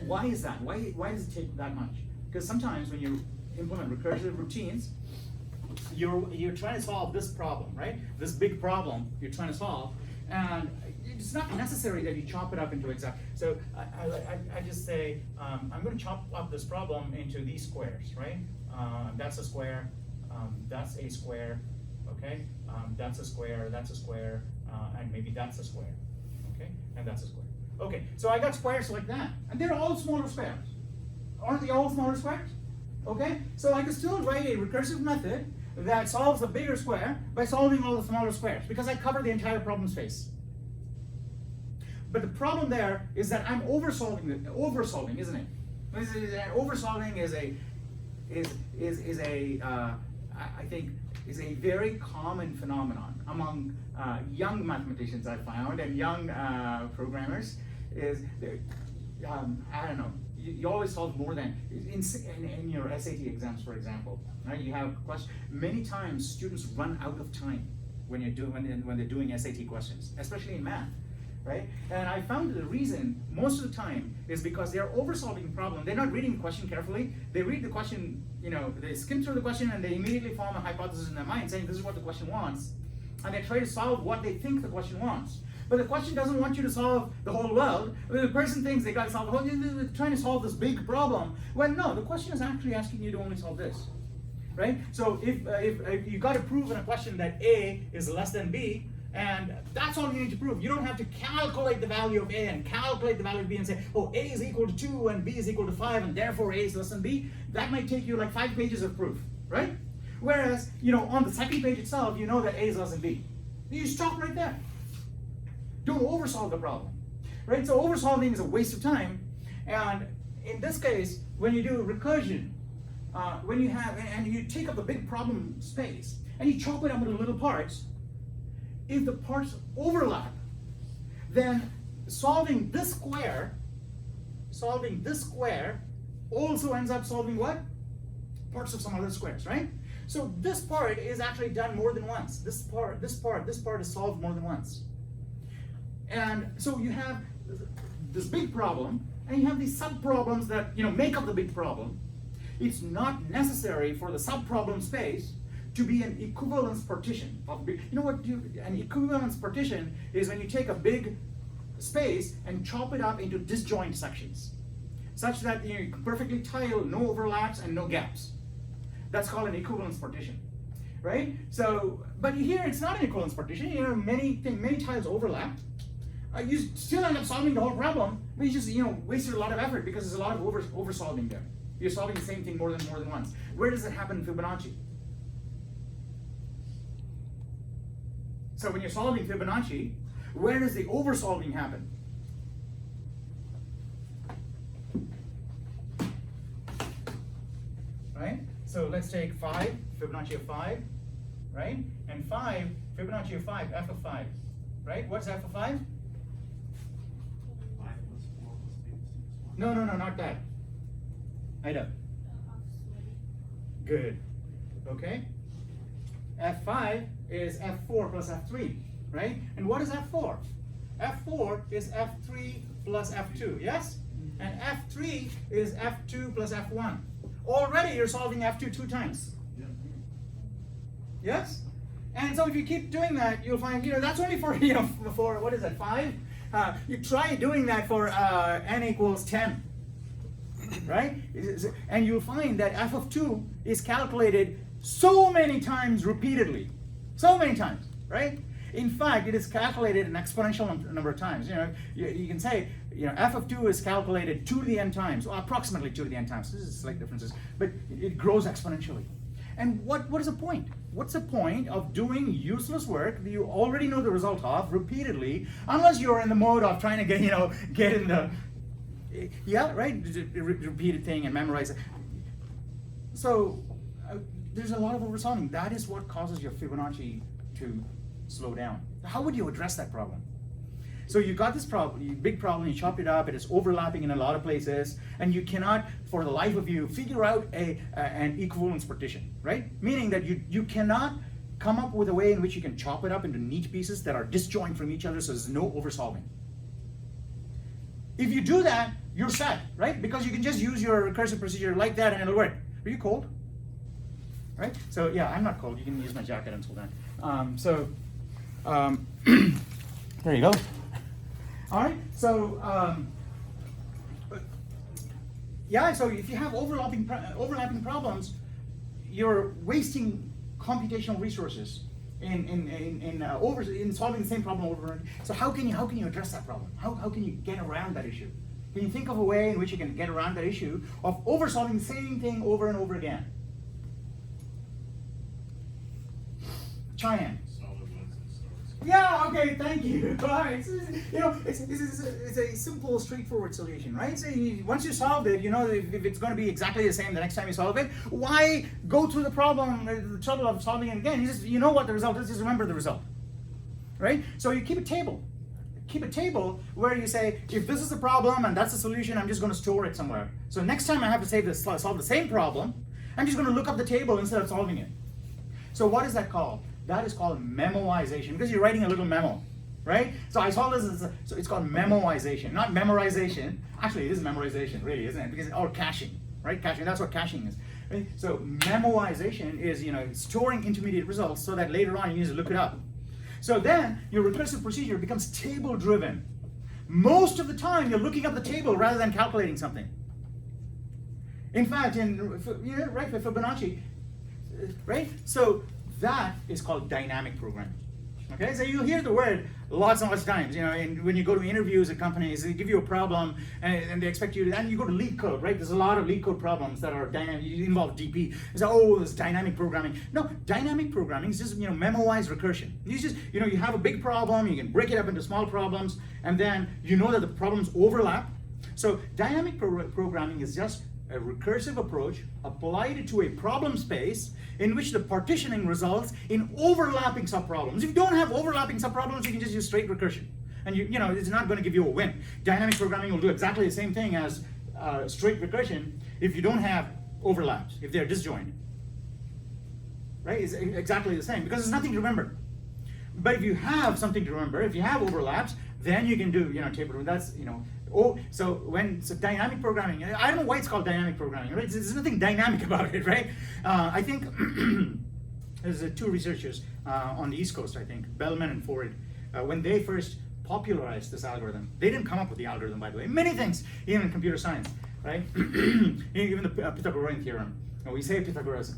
Why is that? Why does it take that much? Because sometimes when you implement recursive routines, you're trying to solve this problem, right? This big problem you're trying to solve, and it's not necessary that you chop it up into exact. So I just say, I'm going to chop up this problem into these squares, right? That's a square, that's a square, okay? That's a square, and maybe that's a square, okay? And that's a square. Okay, so I got squares like that, and they're all smaller squares. Aren't they all smaller squares? Okay, so I can still write a recursive method that solves a bigger square by solving all the smaller squares, because I cover the entire problem space. But the problem there is that I'm oversolving, isn't it? Oversolving I think is a very common phenomenon among young mathematicians, I found, and young programmers. I don't know. You always solve more than in your SAT exams, for example. Right? You have questions. Many times students run out of time when they're doing SAT questions, especially in math. Right? And I found the reason most of the time is because they're oversolving the problem. They're not reading the question carefully. They read the question, they skim through the question and they immediately form a hypothesis in their mind saying this is what the question wants. And they try to solve what they think the question wants. But the question doesn't want you to solve the whole world. The person thinks they got to solve the whole, they're trying to solve this big problem. Well, no, the question is actually asking you to only solve this. Right? So if you got to prove in a question that A is less than B, and that's all you need to prove. You don't have to calculate the value of A and calculate the value of B and say, oh, A is equal to 2 and B is equal to 5 and therefore A is less than B. That might take you like 5 pages of proof, right? Whereas, on the second page itself, you know that A is less than B. You stop right there. Don't oversolve the problem, right? So oversolving is a waste of time. And in this case, when you do recursion, when you have, and you take up a big problem space and you chop it up into little parts, if the parts overlap, then solving this square also ends up solving what? Parts of some other squares, right? So this part is actually done more than once. This part is solved more than once. And so you have this big problem, and you have these sub-problems that make up the big problem. It's not necessary for the sub-problem space to be an equivalence partition. An equivalence partition is when you take a big space and chop it up into disjoint sections, such that you can perfectly tile, no overlaps and no gaps. That's called an equivalence partition, right? So, but here it's not an equivalence partition. Many tiles overlap. You still end up solving the whole problem, But you just, wasted a lot of effort because there's a lot of over solving there. You're solving the same thing more than once. Where does it happen in Fibonacci? So when you're solving Fibonacci, where does the over solving happen? Right? So let's take 5, Fibonacci of 5, right? And 5, Fibonacci of 5, f of 5, right? What's f of 5? 5 plus 4 plus 8 plus 1. No, not that. Ida. Good. Okay. F5 is F4 plus F3, right? And what is F4? F4 is F3 plus F2, yes? And F3 is F2 plus F1. Already you're solving F2 2 times. Yes? And so if you keep doing that, you'll find, that's only for, for, what is that, 5? You try doing that for n equals 10. Right? And you'll find that f of 2 is calculated so many times repeatedly. So many times, right? In fact, it is calculated an exponential number of times. You can say, f of 2 is calculated 2 to the n times, or approximately 2 to the n times. This is slight differences, but it grows exponentially. And what is the point? What's the point of doing useless work that you already know the result of repeatedly, unless you're in the mode of trying to get in the right? Repeated thing and memorize it. So there's a lot of oversolving. That is what causes your Fibonacci to slow down. How would you address that problem? So you got this problem, big problem, you chopped it up, it is overlapping in a lot of places, and you cannot, for the life of you, figure out an equivalence partition, right? Meaning that you cannot come up with a way in which you can chop it up into neat pieces that are disjoint from each other, so there's no oversolving. If you do that, you're set, right? Because you can just use your recursive procedure like that and it'll work. Are you cold? Right? So yeah, I'm not cold. You can use my jacket until then. There you go. All right. So yeah. So if you have overlapping problems, you're wasting computational resources in solving the same problem over and over. So how can you address that problem? How can you get around that issue? Can you think of a way in which you can get around that issue of oversolving the same thing over and over again? Cheyenne. Yeah, okay, thank you. All right. It's a simple, straightforward solution, right? So once you solve it, if it's going to be exactly the same the next time you solve it, why go through the trouble of solving it again? You know what the result is, just remember the result, right? So you keep a table. Keep a table where you say, if this is the problem and that's the solution, I'm just going to store it somewhere. So next time I have to solve the same problem, I'm just going to look up the table instead of solving it. So what is that called? That is called memoization, because you're writing a little memo, right? So I saw this, so it's called memoization, not memorization. Actually, it is memorization, really, isn't it? Or caching, right? Caching, that's what caching is. Right? So memoization is, storing intermediate results so that later on you need to look it up. So then your recursive procedure becomes table-driven. Most of the time, you're looking up the table rather than calculating something. In fact, for Fibonacci, right? So that is called dynamic programming. Okay, so you'll hear the word lots and lots of times. And when you go to interviews at companies, they give you a problem and they expect you to, and you go to lead code, right? There's a lot of lead code problems that are dynamic, you involve DP. It's it's dynamic programming. No, dynamic programming is just, memoized recursion. You just, you have a big problem, you can break it up into small problems, and then you know that the problems overlap. So dynamic programming is just a recursive approach applied to a problem space in which the partitioning results in overlapping subproblems. If you don't have overlapping subproblems, you can just use straight recursion. And it's not going to give you a win. Dynamic programming will do exactly the same thing as straight recursion if you don't have overlaps, if they're disjoint. Right? It's exactly the same, because there's nothing to remember. But if you have something to remember, if you have overlaps, then you can do, table. That's, so dynamic programming, I don't know why it's called dynamic programming, right? There's nothing dynamic about it, right? I think there's two researchers on the East Coast, I think, Bellman and Ford, when they first popularized this algorithm. They didn't come up with the algorithm, by the way. Many things, even in computer science, right? Even the Pythagorean theorem. We say Pythagoras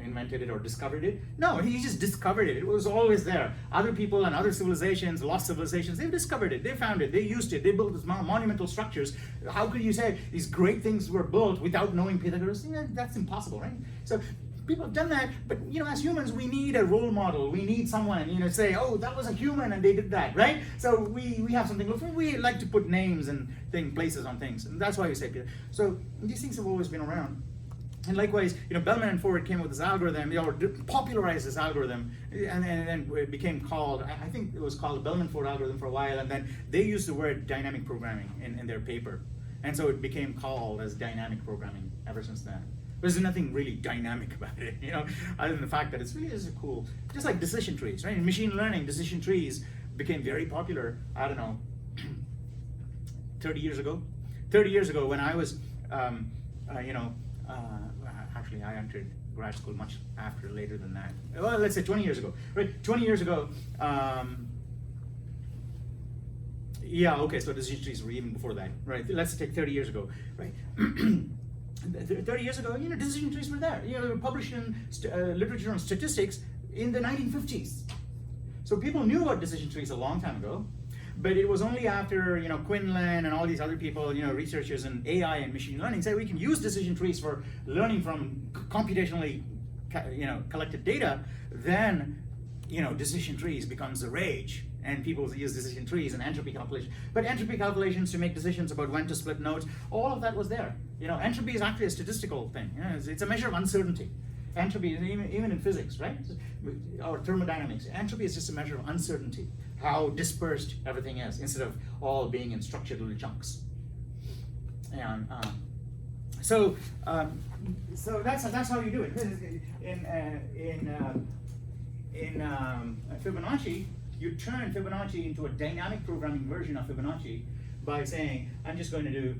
invented it or discovered it. No, he just discovered it. It was always there. Other people and other civilizations, lost civilizations, they've discovered it. They found it. They used it. They built these monumental structures. How could you say these great things were built without knowing Pythagoras? Yeah, that's impossible, right? So people have done that, but as humans, we need a role model. We need someone, say, oh, that was a human and they did that, right? So we have something. We like to put names and places on things, and that's why we say Peter. So these things have always been around. And likewise, Bellman and Ford came up with this algorithm, or popularized this algorithm, and then it became called, I think it was called the Bellman-Ford algorithm for a while, and then they used the word dynamic programming in their paper. And so it became called as dynamic programming ever since then. There's nothing really dynamic about it, other than the fact that it's really just cool. Just like decision trees, right? In machine learning, decision trees became very popular, I don't know, 30 years ago. 30 years ago when I was, actually, I entered grad school much later than that. Well, let's say 20 years ago, right? 20 years ago, yeah, okay, so decision trees were even before that, right? Let's take 30 years ago, right? 30 years ago, decision trees were there. They were published in literature on statistics in the 1950s. So people knew about decision trees a long time ago. But it was only after Quinlan and all these other people, researchers in AI and machine learning, said we can use decision trees for learning from computationally, collected data. Then, decision trees becomes the rage, and people use decision trees and entropy calculation. But entropy calculations to make decisions about when to split nodes, all of that was there. Entropy is actually a statistical thing. It's a measure of uncertainty. Entropy, even in physics, right? Or thermodynamics, entropy is just a measure of uncertainty, how dispersed everything is, instead of all being in structured little chunks. And so that's how you do it. In Fibonacci, you turn Fibonacci into a dynamic programming version of Fibonacci by saying, I'm just going to do,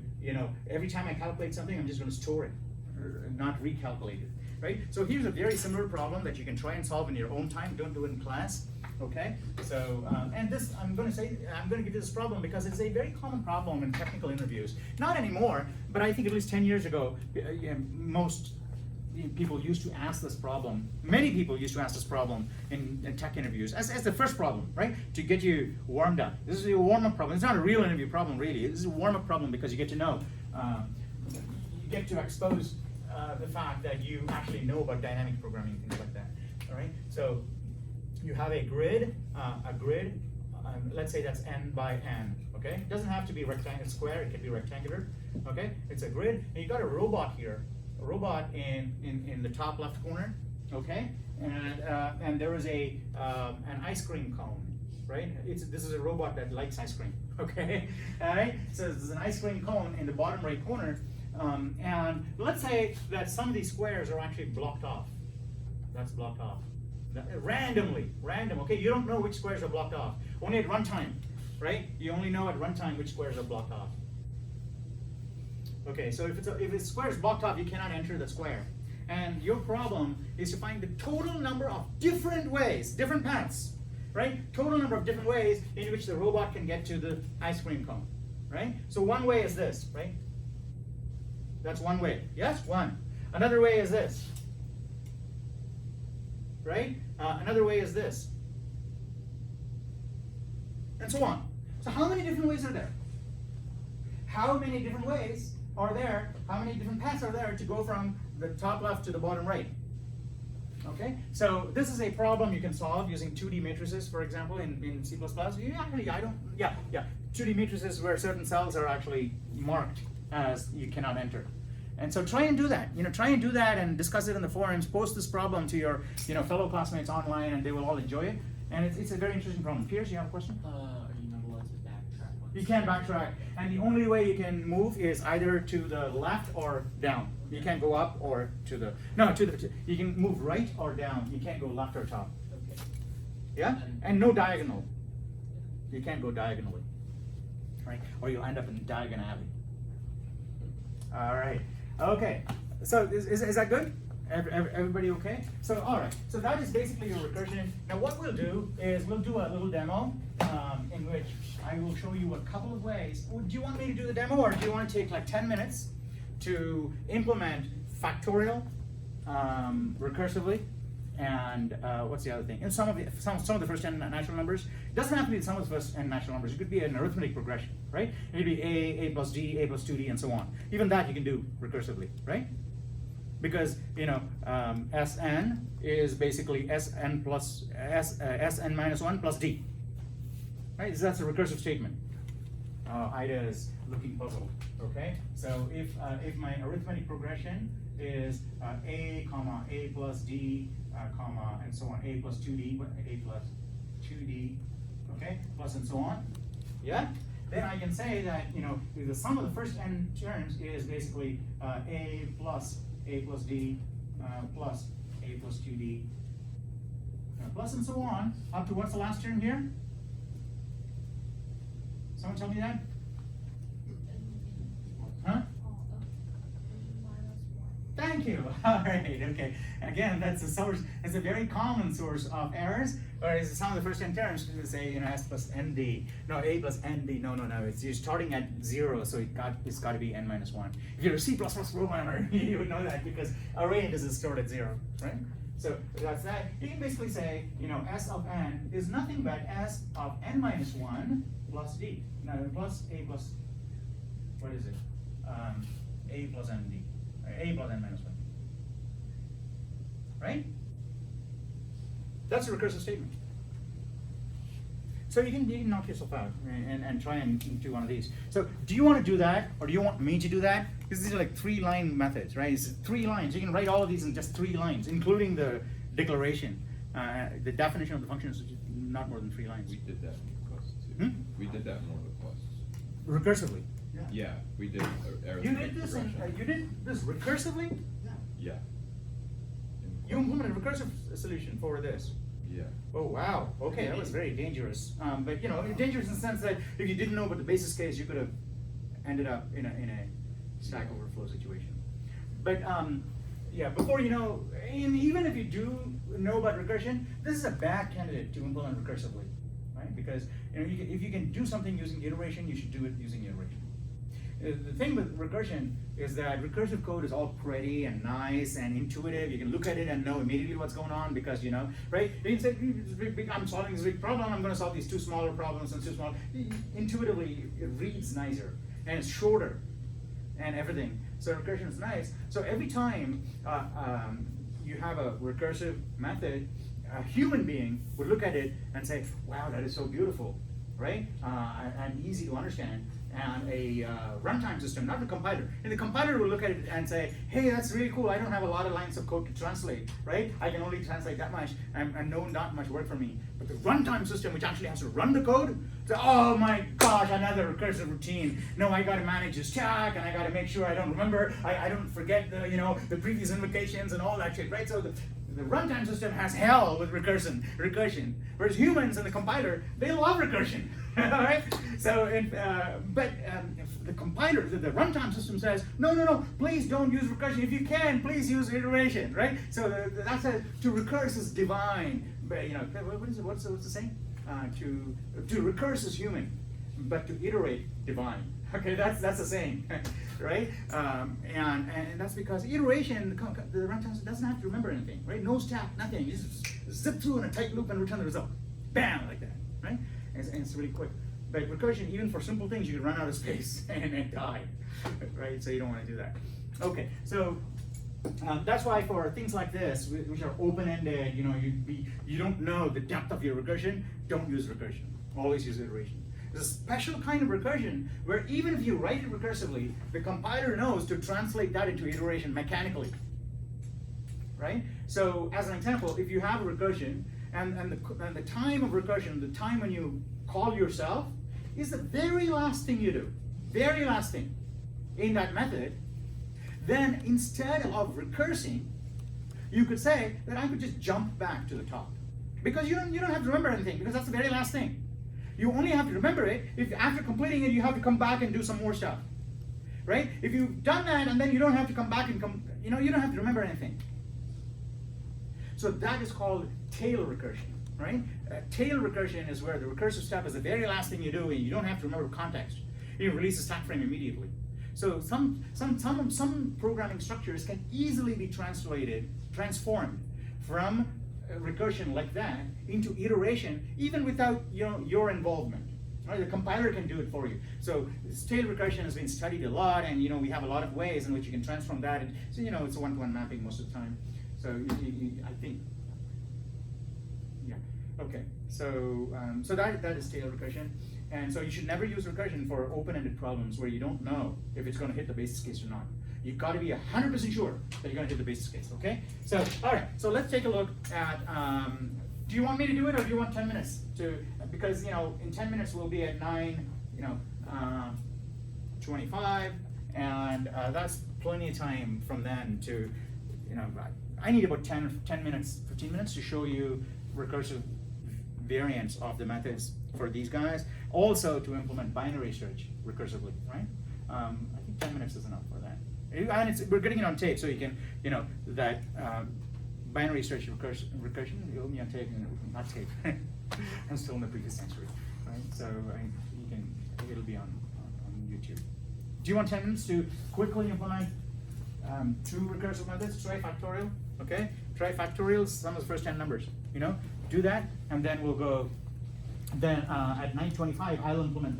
every time I calculate something, I'm just going to store it, or not recalculate it. Right? So here's a very similar problem that you can try and solve in your own time. Don't do it in class. Okay? So, and this, I'm going to give you this problem because it's a very common problem in technical interviews. Not anymore, but I think at least 10 years ago, most people used to ask this problem. Many people used to ask this problem in tech interviews as the first problem, right? To get you warmed up. This is a warm-up problem. It's not a real interview problem, really. This is a warm-up problem because you get to know, you get to expose the fact that you actually know about dynamic programming, things like that. All right. So you have a grid. Let's say that's n by n. Okay. It doesn't have to be rectangular square. It can be rectangular. Okay. It's a grid, and you got a robot here. A robot in the top left corner. Okay. And there is an ice cream cone. Right. This is a robot that likes ice cream. Okay. All right. So there's an ice cream cone in the bottom right corner. And let's say that some of these squares are actually blocked off. That's blocked off. Random, okay? You don't know which squares are blocked off. Only at runtime, right? You only know at runtime which squares are blocked off. Okay, so if a square is blocked off, you cannot enter the square. And your problem is to find the total number of different ways, different paths, right? Total number of different ways in which the robot can get to the ice cream cone, right? So one way is this, right? That's one way. Yes, one. Another way is this. Right? Another way is this. And so on. So how many different ways are there? How many different ways are there? How many different paths are there to go from the top left to the bottom right? Okay? So this is a problem you can solve using 2D matrices, for example, in C++. Yeah. 2D matrices where certain cells are actually marked as you cannot enter. And so try and do that. Try and do that and discuss it in the forums. Post this problem to your, fellow classmates online, and they will all enjoy it. And it's a very interesting problem. Piers, you have a question? Are you not allowed to backtrack? You can't backtrack, and the only way you can move is either to the left or down. You can't go up or to the you can move right or down. You can't go left or top. Okay. Yeah, and no diagonal. You can't go diagonally, right? Or you'll end up in diagonal alley. All right. Okay. So is that good? Everybody okay? So all right. So that is basically your recursion. Now what we'll do is we'll do a little demo in which I will show you a couple of ways. Do you want me to do the demo, or do you want to take like 10 minutes to implement factorial recursively, and what's the other thing? And some of the first n natural numbers. It doesn't have to be the sum of the first n natural numbers. It could be an arithmetic progression, right? It could be a plus d, a plus 2d, and so on. Even that you can do recursively, right? Because Sn is basically Sn plus Sn minus 1 plus d, right? So that's a recursive statement. Ida is looking puzzled. Okay, so if my arithmetic progression is a comma a plus d comma and so on, a plus 2d, a plus 2d, okay, plus and so on, yeah, then I can say that the sum of the first n terms is basically a plus d plus a plus 2d plus and so on up to what's the last term here? Someone tell me that? Huh? Thank you. All right. Okay. Again, that's a source. It's a very common source of errors. Whereas some of the first n terms say s plus nd. No, a plus nd. No. It's you're starting at 0, so it's got to be n minus 1. If you're a C++ programmer, you would know that because array isn't stored at 0, right? So that's that. You can basically say s of n is nothing but s of n minus 1 plus d. No, plus a plus what is it? A plus nd. A plus n minus 1. Right? That's a recursive statement. So you can knock yourself out and try and do one of these. So do you want to do that, or do you want me to do that? Because these are like 3-line methods, right? It's 3 lines. You can write all of these in just 3 lines, including the declaration. The definition of the function is not more than 3 lines. We did that in the quest too. We did that in one of the quests. Recursively. Yeah, we did arithmetic You did this. progression. You did this recursively. Yeah. You implemented a recursive solution for this. Yeah. Oh wow. Okay, that was very dangerous. But dangerous in the sense that if you didn't know about the basis case, you could have ended up in a Stack Overflow situation. But yeah, before you know, and even if you do know about recursion, this is a bad candidate to implement recursively, right? Because if you can do something using iteration, you should do it using iteration. The thing with recursion is that recursive code is all pretty and nice and intuitive. You can look at it and know immediately what's going on because right? You can say, I'm solving this big problem, I'm going to solve these 2 smaller problems and 2 small. Intuitively, it reads nicer and it's shorter and everything. So recursion is nice. So every time you have a recursive method, a human being would look at it and say, wow, that is so beautiful, right? And easy to understand. And a runtime system, not the compiler. And the compiler will look at it and say, hey, that's really cool. I don't have a lot of lines of code to translate, right? I can only translate that much, and no, not much work for me. But the runtime system, which actually has to run the code, say, oh my gosh, another recursive routine. No, I got to manage this stack, and I got to make sure I don't remember, I don't forget the previous invocations and all that shit, right? So the runtime system has hell with recursion, whereas humans and the compiler, they love recursion. All right. So, but if the compiler, the runtime system says, no, please don't use recursion. If you can, please use iteration, right? So that says to recurse is divine. But what is it? What's the saying? To recurse is human, but to iterate divine. Okay, that's the saying, right? And that's because iteration, the runtime doesn't have to remember anything, right? No stack, nothing. You just zip through in a tight loop and return the result. Bam, like that, right? And it's really quick. But recursion, even for simple things, you can run out of space and die, right? So you don't want to do that. Okay, so that's why for things like this, which are open-ended, you don't know the depth of your recursion, don't use recursion. Always use iteration. There's a special kind of recursion where even if you write it recursively, the compiler knows to translate that into iteration mechanically, right? So as an example, if you have a recursion, and the time of recursion, the time when you call yourself, is the very last thing you do, very last thing in that method, then instead of recursing, you could say that I could just jump back to the top. Because you don't have to remember anything, because that's the very last thing. You only have to remember it if after completing it, you have to come back and do some more stuff, right? If you've done that and then you don't have to come back and you don't have to remember anything. So that is called tail recursion, right? Tail recursion is where the recursive step is the very last thing you do and you don't have to remember context. You release the stack frame immediately. So some programming structures can easily be transformed from recursion like that into iteration, even without your involvement. Right? The compiler can do it for you. So tail recursion has been studied a lot, and we have a lot of ways in which you can transform that. And so it's a one-to-one mapping most of the time. So I think, yeah, okay. So that is tail recursion, and so you should never use recursion for open-ended problems where you don't know if it's going to hit the basis case or not. You've got to be 100% sure that you're going to hit the basis case. Okay. So all right. So let's take a look at. Do you want me to do it, or do you want 10 minutes to? Because in 10 minutes we'll be at 9:25, and that's plenty of time from then to, I need about 10 minutes, 15 minutes to show you recursive variants of the methods for these guys. Also to implement binary search recursively, right? I think 10 minutes is enough for that. And we're getting it on tape, so you can, that. Binary search recursion, you'll be on tape, not tape. I'm still in the previous century, right? So it'll be on YouTube. Do you want 10 minutes to quickly implement two recursive methods? Try factorial, okay? Try factorial, sum of the first 10 numbers, do that, and then we'll go, then at 9:25, I'll implement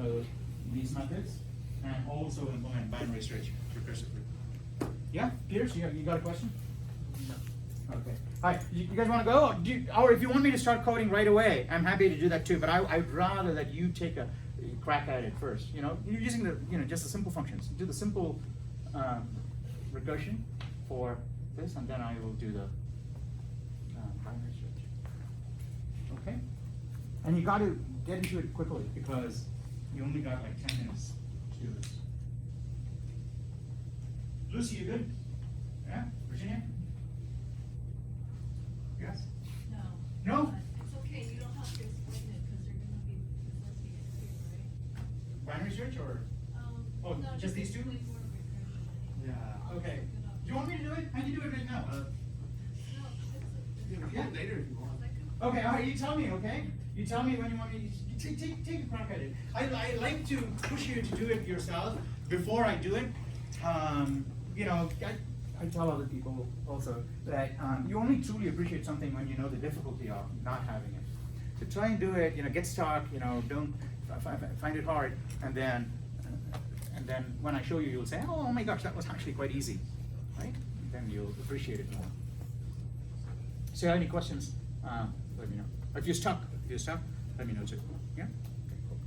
these methods, and also implement binary search recursively. Yeah, Peters, you got a question? No. Okay. All right. You guys want to go? Or if you want me to start coding right away, I'm happy to do that too. But I'd rather that you take a crack at it first. You're using the just the simple functions. Do the simple recursion for this, and then I will do the binary search. Okay. And you got to get into it quickly because you only got like 10 minutes to do this. Lucy, you good? Yeah. Virginia. Yes? No. No? It's okay, you don't have to explain it, because they're gonna be presenting it too, right? Binary search or? Oh, No, just these two? explain more recursion. Yeah, okay. Do you want me to do it? I can do it right now. No, You can Yeah. do it later if you want. Okay, all right, you tell me, okay? You tell me when you want me to take a crack at it. I like to push you to do it yourself before I do it. I tell other people also that you only truly appreciate something when you know the difficulty of not having it. So try and do it, get stuck, don't find it hard, and then when I show you, you'll say, oh my gosh, that was actually quite easy, right? And then you'll appreciate it more. So, any questions? Let me know. If you're stuck, let me know too. Yeah. Okay, cool.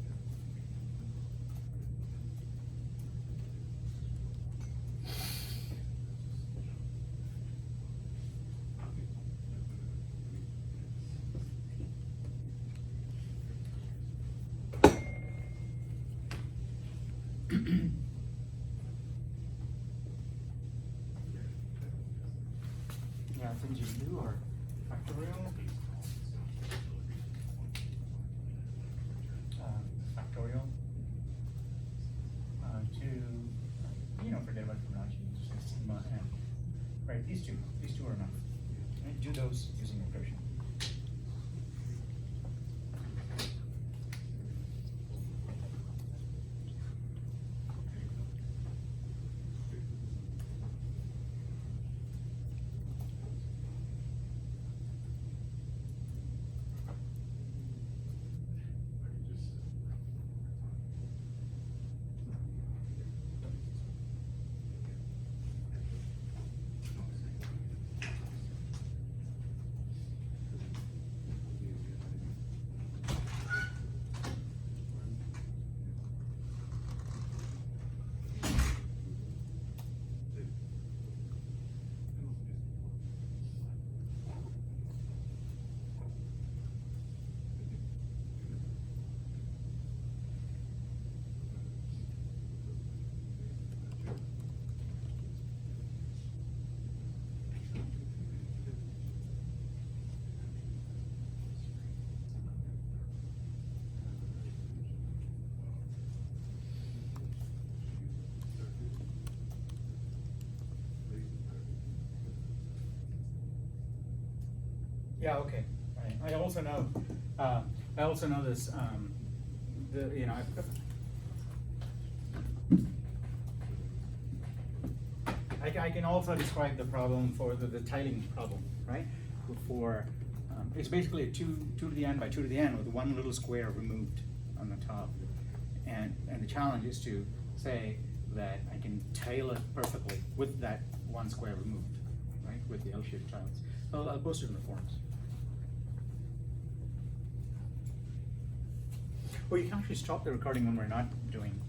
Yeah, things you do are factorial. Factorial. Forget about Fibonacci, just sigma and, right, these two are enough. And do those using recursion. Yeah. Okay. Right. I also know. This. I can also describe the problem for the tiling problem, right? It's basically a 2 to the n by 2 to the n with one little square removed on the top. And the challenge is to say that I can tile it perfectly with that one square removed, right? With the L-shaped tiles. I'll post it in the forums. Or you can actually stop the recording when we're not doing